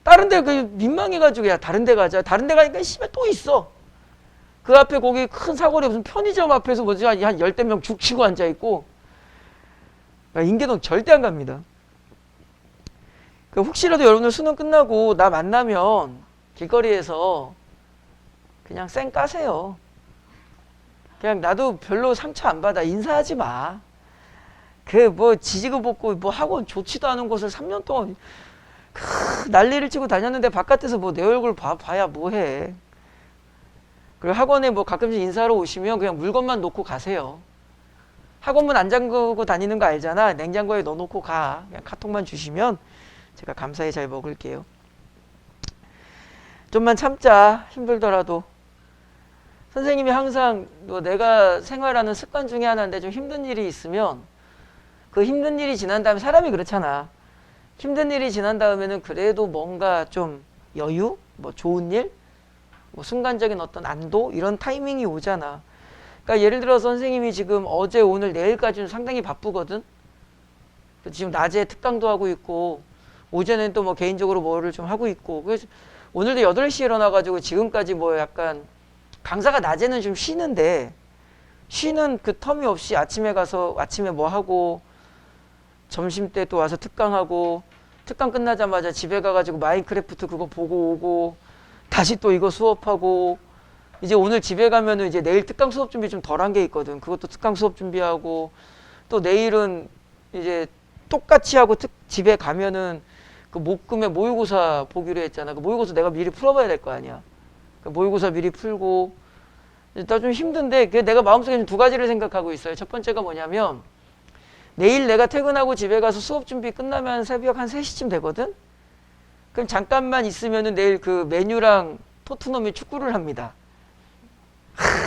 다른 데 그 민망해가지고 야 다른 데 가자. 다른 데 가니까 씨발 또 있어. 그 앞에 거기 큰 사거리 무슨 편의점 앞에서 뭐지 한 10대 명 죽치고 앉아있고. 인계동 절대 안 갑니다. 혹시라도 여러분들 수능 끝나고 나 만나면 길거리에서 그냥 쌩 까세요. 그냥 나도 별로 상처 안 받아. 인사하지 마. 뭐 지지고 볶고 뭐 학원 좋지도 않은 곳을 3년 동안 난리를 치고 다녔는데 바깥에서 뭐 내 얼굴 봐야 뭐해. 그리고 학원에 뭐 가끔씩 인사하러 오시면 그냥 물건만 놓고 가세요. 학원문 안 잠그고 다니는 거 알잖아. 냉장고에 넣어놓고 가. 그냥 카톡만 주시면 제가 감사히 잘 먹을게요. 좀만 참자. 힘들더라도. 선생님이 항상 내가 생활하는 습관 중에 하나인데 좀 힘든 일이 있으면 그 힘든 일이 지난 다음에 사람이 그렇잖아. 힘든 일이 지난 다음에는 그래도 뭔가 좀 여유, 뭐 좋은 일, 뭐 순간적인 어떤 안도 이런 타이밍이 오잖아. 그러니까 예를 들어 선생님이 지금 어제 오늘 내일까지는 상당히 바쁘거든. 지금 낮에 특강도 하고 있고 오전에는 또 뭐 개인적으로 뭐를 좀 하고 있고 그래서 오늘도 8시에 일어나가지고 지금까지 뭐 약간 강사가 낮에는 좀 쉬는데 쉬는 그 텀이 없이 아침에 가서 아침에 뭐 하고 점심 때 또 와서 특강하고 특강 끝나자마자 집에 가가지고 마인크래프트 그거 보고 오고 다시 또 이거 수업하고 이제 오늘 집에 가면은 이제 내일 특강 수업 준비 좀 덜한 게 있거든. 그것도 특강 수업 준비하고 또 내일은 이제 똑같이 하고 집에 가면은 그 목금에 모의고사 보기로 했잖아. 그 모의고사 내가 미리 풀어봐야 될 거 아니야. 그 모의고사 미리 풀고 나 좀 힘든데 내가 마음속에 두 가지를 생각하고 있어요. 첫 번째가 뭐냐면 내일 내가 퇴근하고 집에 가서 수업 준비 끝나면 새벽 한 3시쯤 되거든? 그럼 잠깐만 있으면은 내일 그 메뉴랑 토트넘이 축구를 합니다.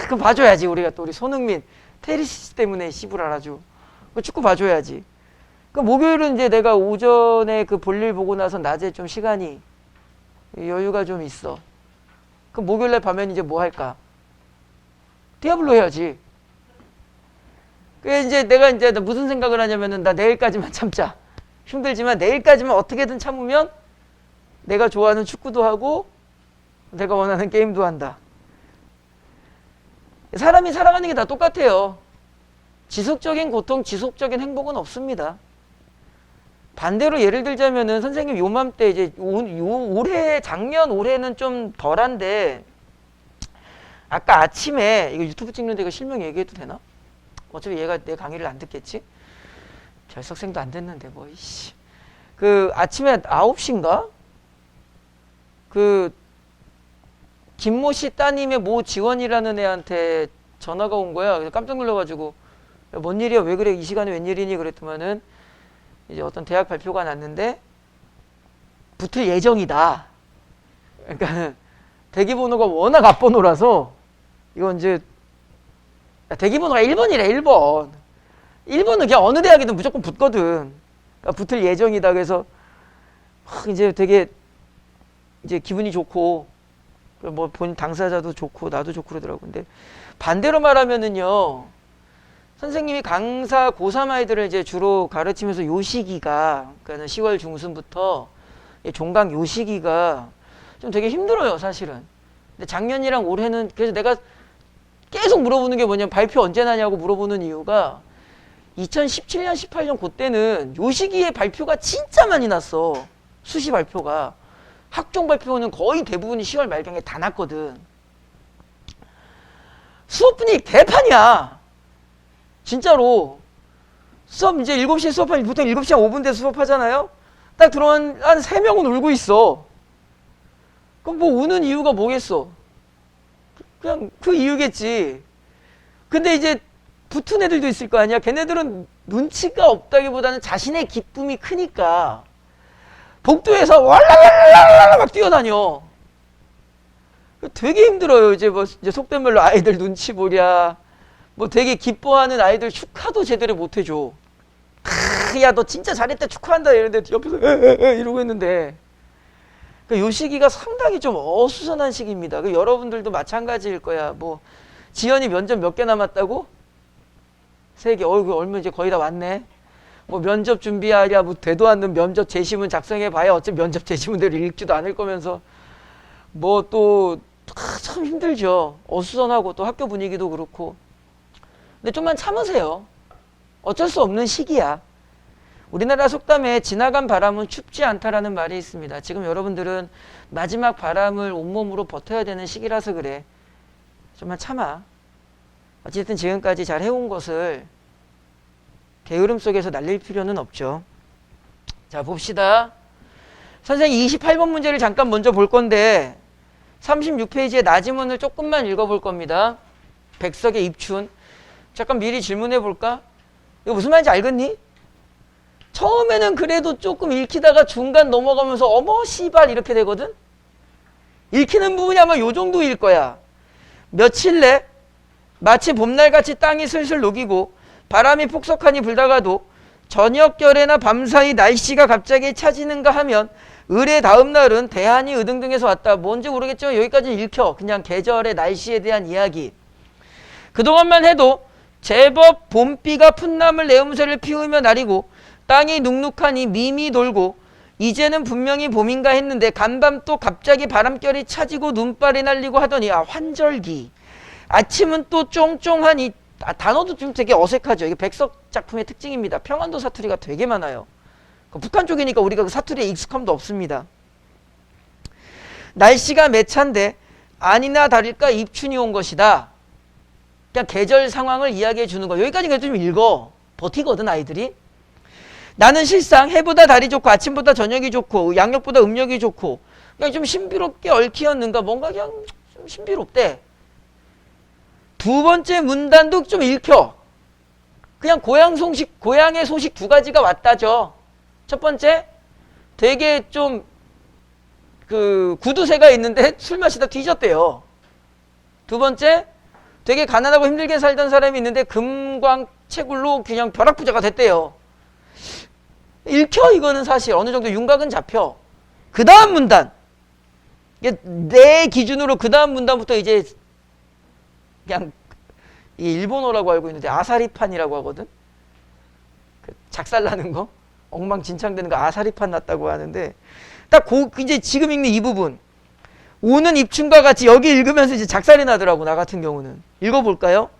그럼 봐줘야지. 우리가 또 우리 손흥민 테리스 때문에 씨부랄 아주 축구 봐줘야지. 그 목요일은 이제 내가 오전에 그 볼일 보고 나서 낮에 좀 시간이 여유가 좀 있어. 그 목요일날 밤엔 이제 뭐 할까? 디아블로 해야지. 그래 이제 내가 이제 무슨 생각을 하냐면은 나 내일까지만 참자. 힘들지만 내일까지만 어떻게든 참으면 내가 좋아하는 축구도 하고 내가 원하는 게임도 한다. 사람이 살아가는 게 다 똑같아요. 지속적인 고통, 지속적인 행복은 없습니다. 반대로 예를 들자면은 선생님 요맘때 이제 올해 작년 올해는 좀 덜한데 아까 아침에 이거 유튜브 찍는데 이거 실명 얘기해도 되나? 어차피 얘가 내 강의를 안 듣겠지? 결석생도 안 됐는데 뭐 이씨. 그 아침에 9시인가? 그 김모 씨 따님의 모 지원이라는 애한테 전화가 온 거야. 그래서 깜짝 놀라가지고 야, 뭔 일이야? 왜 그래? 이 시간에 웬일이니? 그랬더만은 이제 어떤 대학 발표가 났는데 붙을 예정이다. 그러니까 대기번호가 워낙 앞번호라서 이건 이제 대기번호가 1번이래. 1번. 1번은 그냥 어느 대학이든 무조건 붙거든. 그러니까 붙을 예정이다. 그래서 이제 되게 이제 기분이 좋고 뭐 본 당사자도 좋고 나도 좋고 그러더라고. 근데 반대로 말하면은요. 선생님이 강사 고3 아이들을 이제 주로 가르치면서 요 시기가 그러니까 10월 중순부터 종강 요 시기가 좀 되게 힘들어요, 사실은. 근데 작년이랑 올해는 그래서 내가 계속 물어보는 게 뭐냐면 발표 언제 나냐고 물어보는 이유가 2017년, 18년 그때는 요 시기에 발표가 진짜 많이 났어. 수시 발표가. 학종 발표는 거의 대부분이 10월 말경에 다 났거든. 수업 분위기 개판이야. 진짜로. 수업 이제 7시에 수업하면 보통 7시 한 5분 돼 수업하잖아요. 딱 들어온 한 3명은 울고 있어. 그럼 뭐 우는 이유가 뭐겠어? 그냥 그 이유겠지. 근데 이제 붙은 애들도 있을 거 아니야. 걔네들은 눈치가 없다기보다는 자신의 기쁨이 크니까 복도에서 왈랄랄랄랄 막 뛰어다녀. 되게 힘들어요. 이제 뭐 이제 속된 말로 아이들 눈치 보랴. 뭐 되게 기뻐하는 아이들 축하도 제대로 못 해줘. 야 너 진짜 잘했다 축하한다 이러는데 옆에서 이러고 있는데 요 시기가 상당히 좀 어수선한 시기입니다. 여러분들도 마찬가지일 거야. 뭐 지연이 면접 몇 개 남았다고? 3개. 얼마 이제 거의 다 왔네. 뭐 면접 준비하랴 뭐 되도 않는 면접 제시문 작성해 봐야 어차피 면접 제시문대로 읽지도 않을 거면서 뭐 또 참 힘들죠. 어수선하고 또 학교 분위기도 그렇고. 근데 좀만 참으세요. 어쩔 수 없는 시기야. 우리나라 속담에 지나간 바람은 춥지 않다라는 말이 있습니다. 지금 여러분들은 마지막 바람을 온몸으로 버텨야 되는 시기라서 그래. 좀만 참아. 어쨌든 지금까지 잘 해온 것을 게으름 속에서 날릴 필요는 없죠. 자, 봅시다. 선생님 28번 문제를 잠깐 먼저 볼 건데 36페이지의 나지문을 조금만 읽어볼 겁니다. 백석의 입춘. 잠깐 미리 질문해 볼까? 이거 무슨 말인지 알겠니? 처음에는 그래도 조금 읽히다가 중간 넘어가면서 어머 씨발 이렇게 되거든? 읽히는 부분이 아마 요 정도일 거야. 며칠 내 마치 봄날같이 땅이 슬슬 녹이고 바람이 폭석하니 불다가도 저녁결에나 밤사이 날씨가 갑자기 차지는가 하면 을의 다음 날은 대한이 의등등에서 왔다. 뭔지 모르겠지만 여기까지는 읽혀. 그냥 계절의 날씨에 대한 이야기. 그동안만 해도 제법 봄비가 풋나물 내음새를 피우며 나리고 땅이 눅눅하니 밈이 돌고 이제는 분명히 봄인가 했는데 간밤 또 갑자기 바람결이 차지고 눈발이 날리고 하더니 환절기. 아침은 또 쫑쫑하니 단어도 좀 되게 어색하죠. 이게 백석 작품의 특징입니다. 평안도 사투리가 되게 많아요. 북한 쪽이니까 우리가 그 사투리에 익숙함도 없습니다. 날씨가 매찬데 아니나 다를까 입춘이 온 것이다. 그냥 계절 상황을 이야기해 주는 거. 여기까지 그래도 좀 읽어. 버티거든 아이들이. 나는 실상 해보다 달이 좋고 아침보다 저녁이 좋고 양력보다 음력이 좋고 그냥 좀 신비롭게 얽히었는가. 뭔가 그냥 좀 신비롭대. 두 번째 문단도 좀 읽혀. 그냥 고향의 소식 두 가지가 왔다죠. 첫 번째, 되게 좀 구두쇠가 있는데 술 마시다 뒤졌대요. 두 번째, 되게 가난하고 힘들게 살던 사람이 있는데 금광채굴로 그냥 벼락부자가 됐대요. 읽혀. 이거는 사실 어느 정도 윤곽은 잡혀. 그 다음 문단, 내 기준으로 그 다음 문단부터 이제 그냥 이 일본어라고 알고 있는데 아사리판이라고 하거든. 작살나는 거, 엉망진창되는 거 아사리판 났다고 하는데 딱 이제 지금 읽는 이 부분, 오는 입춘과 같이 여기 읽으면서 이제 작살이 나더라고. 나 같은 경우는 읽어볼까요?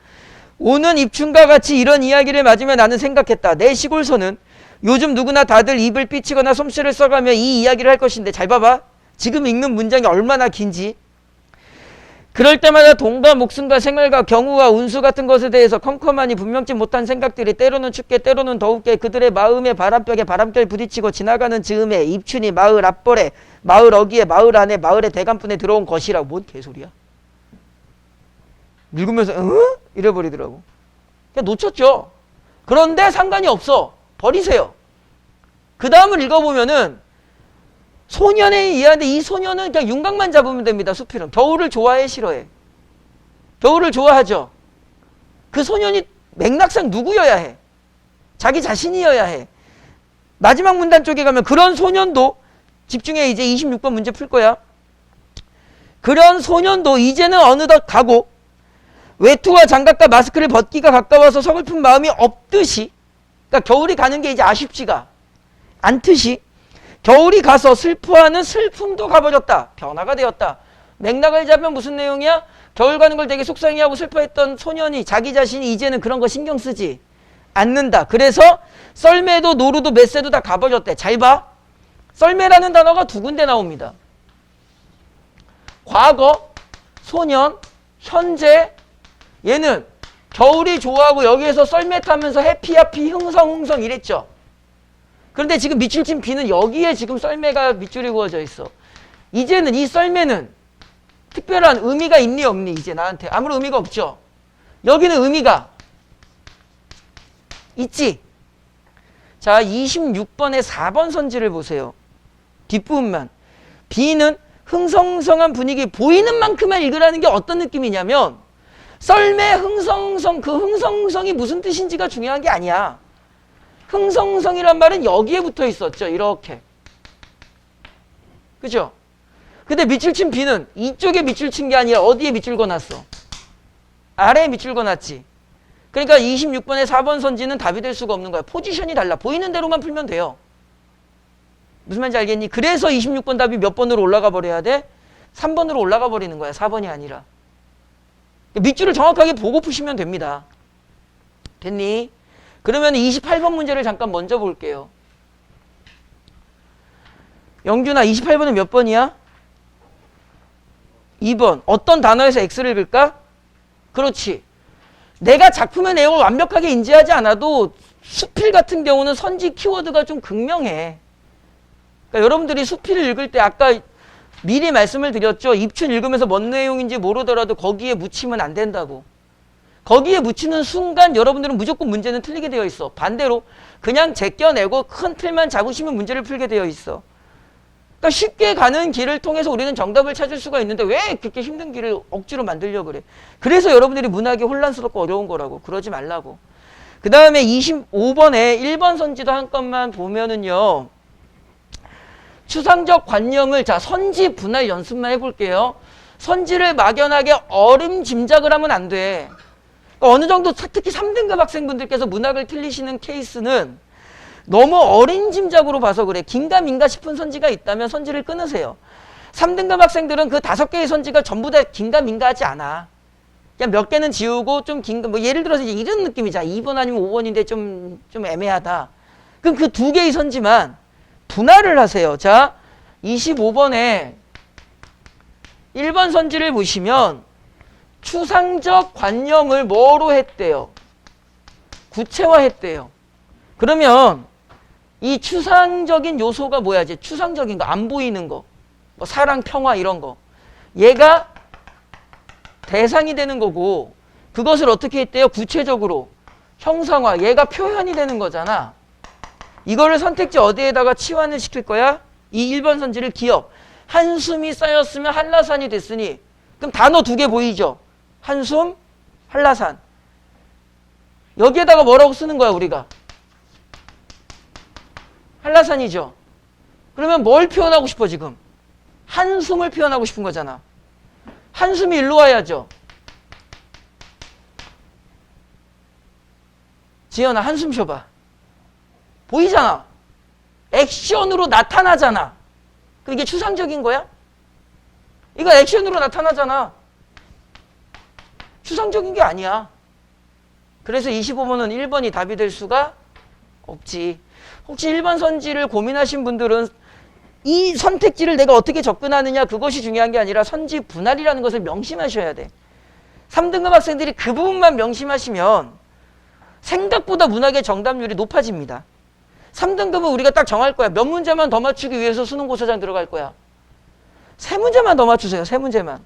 오는 입춘과 같이 이런 이야기를 맞으며 나는 생각했다. 내 시골서는 요즘 누구나 다들 입을 삐치거나 솜씨를 써가며 이 이야기를 할 것인데 잘 봐봐. 지금 읽는 문장이 얼마나 긴지. 그럴 때마다 돈과 목숨과 생활과 경우와 운수 같은 것에 대해서 컴컴하니 분명치 못한 생각들이 때로는 춥게 때로는 더웁게 그들의 마음의 바람벽에 바람결 부딪히고 지나가는 즈음에 입춘이 마을 앞벌에 마을 어귀에 마을 안에 마을의 대간분에 들어온 것이라고. 뭔 개소리야. 읽으면서 이래버리더라고. 그냥 놓쳤죠. 그런데 상관이 없어. 버리세요. 그 다음을 읽어보면은 소년에 이해하는데 이 소년은 그냥 윤곽만 잡으면 됩니다. 수필은. 겨울을 좋아해 싫어해? 겨울을 좋아하죠. 그 소년이 맥락상 누구여야 해? 자기 자신이어야 해. 마지막 문단 쪽에 가면 그런 소년도, 집중해. 이제 26번 문제 풀 거야. 그런 소년도 이제는 어느덧 가고 외투와 장갑과 마스크를 벗기가 가까워서 서글픈 마음이 없듯이, 그러니까 겨울이 가는 게 이제 아쉽지가 않듯이 겨울이 가서 슬퍼하는 슬픔도 가버렸다. 변화가 되었다. 맥락을 잡으면 무슨 내용이야? 겨울 가는 걸 되게 속상해하고 슬퍼했던 소년이 자기 자신이 이제는 그런 거 신경 쓰지 않는다. 그래서 썰매도 노루도 맷새도 다 가버렸대. 잘 봐. 썰매라는 단어가 두 군데 나옵니다. 과거, 소년, 현재. 얘는 겨울이 좋아하고 여기에서 썰매 타면서 해피하피 흥성흥성 이랬죠. 그런데 지금 밑줄 친 비는 여기에 지금 썰매가 밑줄이 그어져 있어. 이제는 이 썰매는 특별한 의미가 있니 없니? 이제 나한테 아무런 의미가 없죠. 여기는 의미가 있지. 자, 26번에 4번 선지를 보세요. 뒷부분만. 비는 흥성흥성한 분위기 보이는 만큼만 읽으라는 게 어떤 느낌이냐면 썰매 흥성흥성, 그 흥성흥성이 무슨 뜻인지가 중요한 게 아니야. 흥성흥성이란 말은 여기에 붙어 있었죠. 이렇게. 그죠? 근데 밑줄 친 비는 이쪽에 밑줄 친 게 아니라 어디에 밑줄 그어놨어? 아래에 밑줄 그어놨지. 그러니까 26번에 4번 선지는 답이 될 수가 없는 거야. 포지션이 달라. 보이는 대로만 풀면 돼요. 무슨 말인지 알겠니? 그래서 26번 답이 몇 번으로 올라가 버려야 돼? 3번으로 올라가 버리는 거야. 4번이 아니라. 밑줄을 정확하게 보고 푸시면 됩니다. 됐니? 그러면 28번 문제를 잠깐 먼저 볼게요. 영준아, 28번은 몇 번이야? 2번. 어떤 단어에서 X를 읽을까? 그렇지. 내가 작품의 내용을 완벽하게 인지하지 않아도 수필 같은 경우는 선지 키워드가 좀 극명해. 그러니까 여러분들이 수필을 읽을 때 아까 미리 말씀을 드렸죠. 입춘 읽으면서 뭔 내용인지 모르더라도 거기에 묻히면 안 된다고. 거기에 묻히는 순간 여러분들은 무조건 문제는 틀리게 되어 있어. 반대로 그냥 제껴내고 큰 틀만 잡으시면 문제를 풀게 되어 있어. 그러니까 쉽게 가는 길을 통해서 우리는 정답을 찾을 수가 있는데 왜 그렇게 힘든 길을 억지로 만들려고 그래. 그래서 여러분들이 문학이 혼란스럽고 어려운 거라고. 그러지 말라고. 그 다음에 25번에 1번 선지도 한 건만 보면은요. 추상적 관념을 자 선지 분할 연습만 해볼게요. 선지를 막연하게 어림짐작을 하면 안 돼. 그러니까 어느 정도 특히 3등급 학생분들께서 문학을 틀리시는 케이스는 너무 어림짐작으로 봐서 그래. 긴가민가 싶은 선지가 있다면 선지를 끊으세요. 3등급 학생들은 그 5개의 선지가 전부 다 긴가민가하지 않아. 그냥 몇 개는 지우고 좀 긴가, 뭐 예를 들어서 이제 이런 느낌이잖아. 2번 아니면 5번인데 좀 애매하다. 그럼 그 2개의 선지만 분할을 하세요. 자, 25번에 1번 선지를 보시면 추상적 관념을 뭐로 했대요? 구체화했대요. 그러면 이 추상적인 요소가 뭐야? 이제 추상적인 거, 안 보이는 거. 뭐 사랑, 평화 이런 거. 얘가 대상이 되는 거고 그것을 어떻게 했대요? 구체적으로 형상화. 얘가 표현이 되는 거잖아. 이거를 선택지 어디에다가 치환을 시킬 거야? 이 1번 선지를 기억. 한숨이 쌓였으면 한라산이 됐으니 그럼 단어 2개 보이죠? 한숨, 한라산. 여기에다가 뭐라고 쓰는 거야 우리가? 한라산이죠. 그러면 뭘 표현하고 싶어 지금? 한숨을 표현하고 싶은 거잖아. 한숨이 일로 와야죠. 지연아 한숨 쉬어봐. 보이잖아. 액션으로 나타나잖아. 이게 추상적인 거야? 이거 액션으로 나타나잖아. 추상적인 게 아니야. 그래서 25번은 1번이 답이 될 수가 없지. 혹시 1번 선지를 고민하신 분들은 이 선택지를 내가 어떻게 접근하느냐 그것이 중요한 게 아니라 선지 분할이라는 것을 명심하셔야 돼. 3등급 학생들이 그 부분만 명심하시면 생각보다 문학의 정답률이 높아집니다. 3등급은 우리가 딱 정할 거야. 몇 문제만 더 맞추기 위해서 수능 고사장 들어갈 거야. 3문제만 더 맞추세요. 3문제만.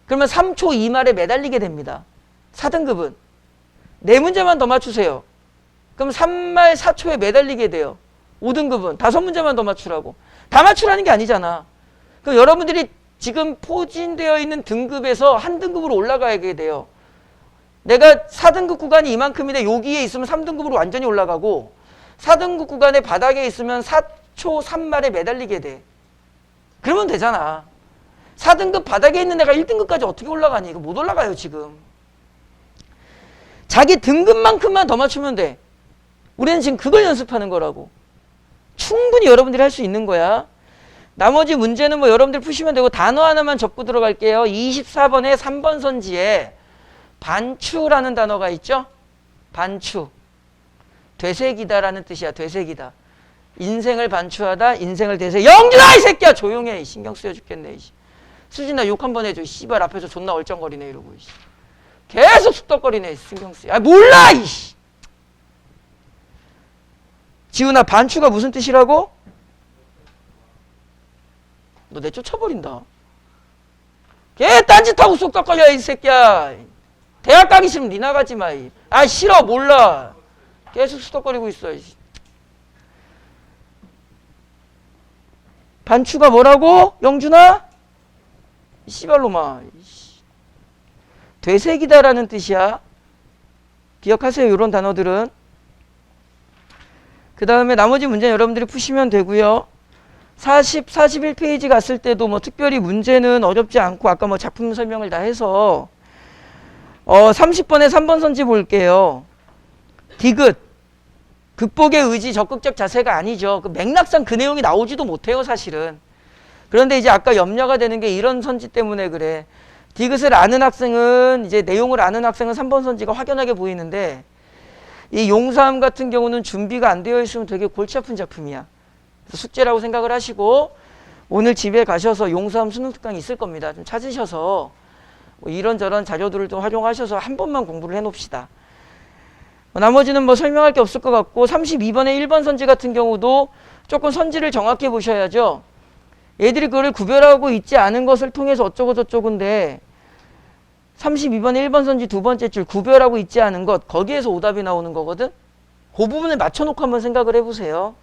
그러면 3초 2말에 매달리게 됩니다. 4등급은 4문제만 더 맞추세요. 그럼 3말 4초에 매달리게 돼요. 5등급은 5문제만 더 맞추라고. 다 맞추라는 게 아니잖아. 그럼 여러분들이 지금 포진되어 있는 등급에서 한 등급으로 올라가게 돼요. 내가 4등급 구간이 이만큼인데 여기에 있으면 3등급으로 완전히 올라가고 4등급 구간의 바닥에 있으면 4초 3말에 매달리게 돼. 그러면 되잖아. 4등급 바닥에 있는 애가 1등급까지 어떻게 올라가니? 이거 못 올라가요 지금. 자기 등급만큼만 더 맞추면 돼. 우리는 지금 그걸 연습하는 거라고. 충분히 여러분들이 할 수 있는 거야. 나머지 문제는 뭐 여러분들 푸시면 되고 단어 하나만 적고 들어갈게요. 24번에 3번 선지에 반추라는 단어가 있죠. 반추. 되새기다라는 뜻이야. 되새기다. 인생을 반추하다. 인생을 되새. 영준아 이 새끼야 조용해. 신경 쓰여 죽겠네. 수진아 욕 한번 해줘. 씨발 앞에서 존나 얼쩡거리네 이러고. 계속 쑥덕거리네. 신경 쓰여. 아 몰라 이씨. 지훈아 반추가 무슨 뜻이라고? 너 내 쫓아버린다. 걔 딴짓하고 쑥덕거려 이 새끼야. 대학 가기 싫으면 니 나가지 마. 아 싫어 몰라. 계속 쑥덕거리고 있어. 반추가 뭐라고? 영준아? 씨발로마. 되새기다라는 뜻이야. 기억하세요. 이런 단어들은. 그 다음에 나머지 문제 여러분들이 푸시면 되고요. 41페이지 갔을 때도 뭐 특별히 문제는 어렵지 않고 아까 뭐 작품 설명을 다 해서 30번에 3번 선지 볼게요. 디귿. 극복의 의지, 적극적 자세가 아니죠. 그 맥락상 그 내용이 나오지도 못해요, 사실은. 그런데 이제 아까 염려가 되는 게 이런 선지 때문에 그래. 디귿을 아는 학생은, 이제 내용을 아는 학생은 3번 선지가 확연하게 보이는데, 이 용사함 같은 경우는 준비가 안 되어 있으면 되게 골치 아픈 작품이야. 그래서 숙제라고 생각을 하시고, 오늘 집에 가셔서 용사함 수능 특강이 있을 겁니다. 좀 찾으셔서, 뭐 이런저런 자료들을 좀 활용하셔서 한 번만 공부를 해 놓읍시다. 나머지는 뭐 설명할 게 없을 것 같고 32번에 1번 선지 같은 경우도 조금 선지를 정확히 보셔야죠. 애들이 그걸 구별하고 있지 않은 것을 통해서 어쩌고 저쩌고인데 32번에 1번 선지 두 번째 줄 구별하고 있지 않은 것 거기에서 오답이 나오는 거거든. 그 부분을 맞춰놓고 한번 생각을 해보세요.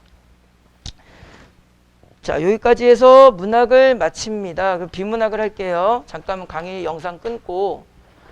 자 여기까지 해서 문학을 마칩니다. 비문학을 할게요. 잠깐 강의 영상 끊고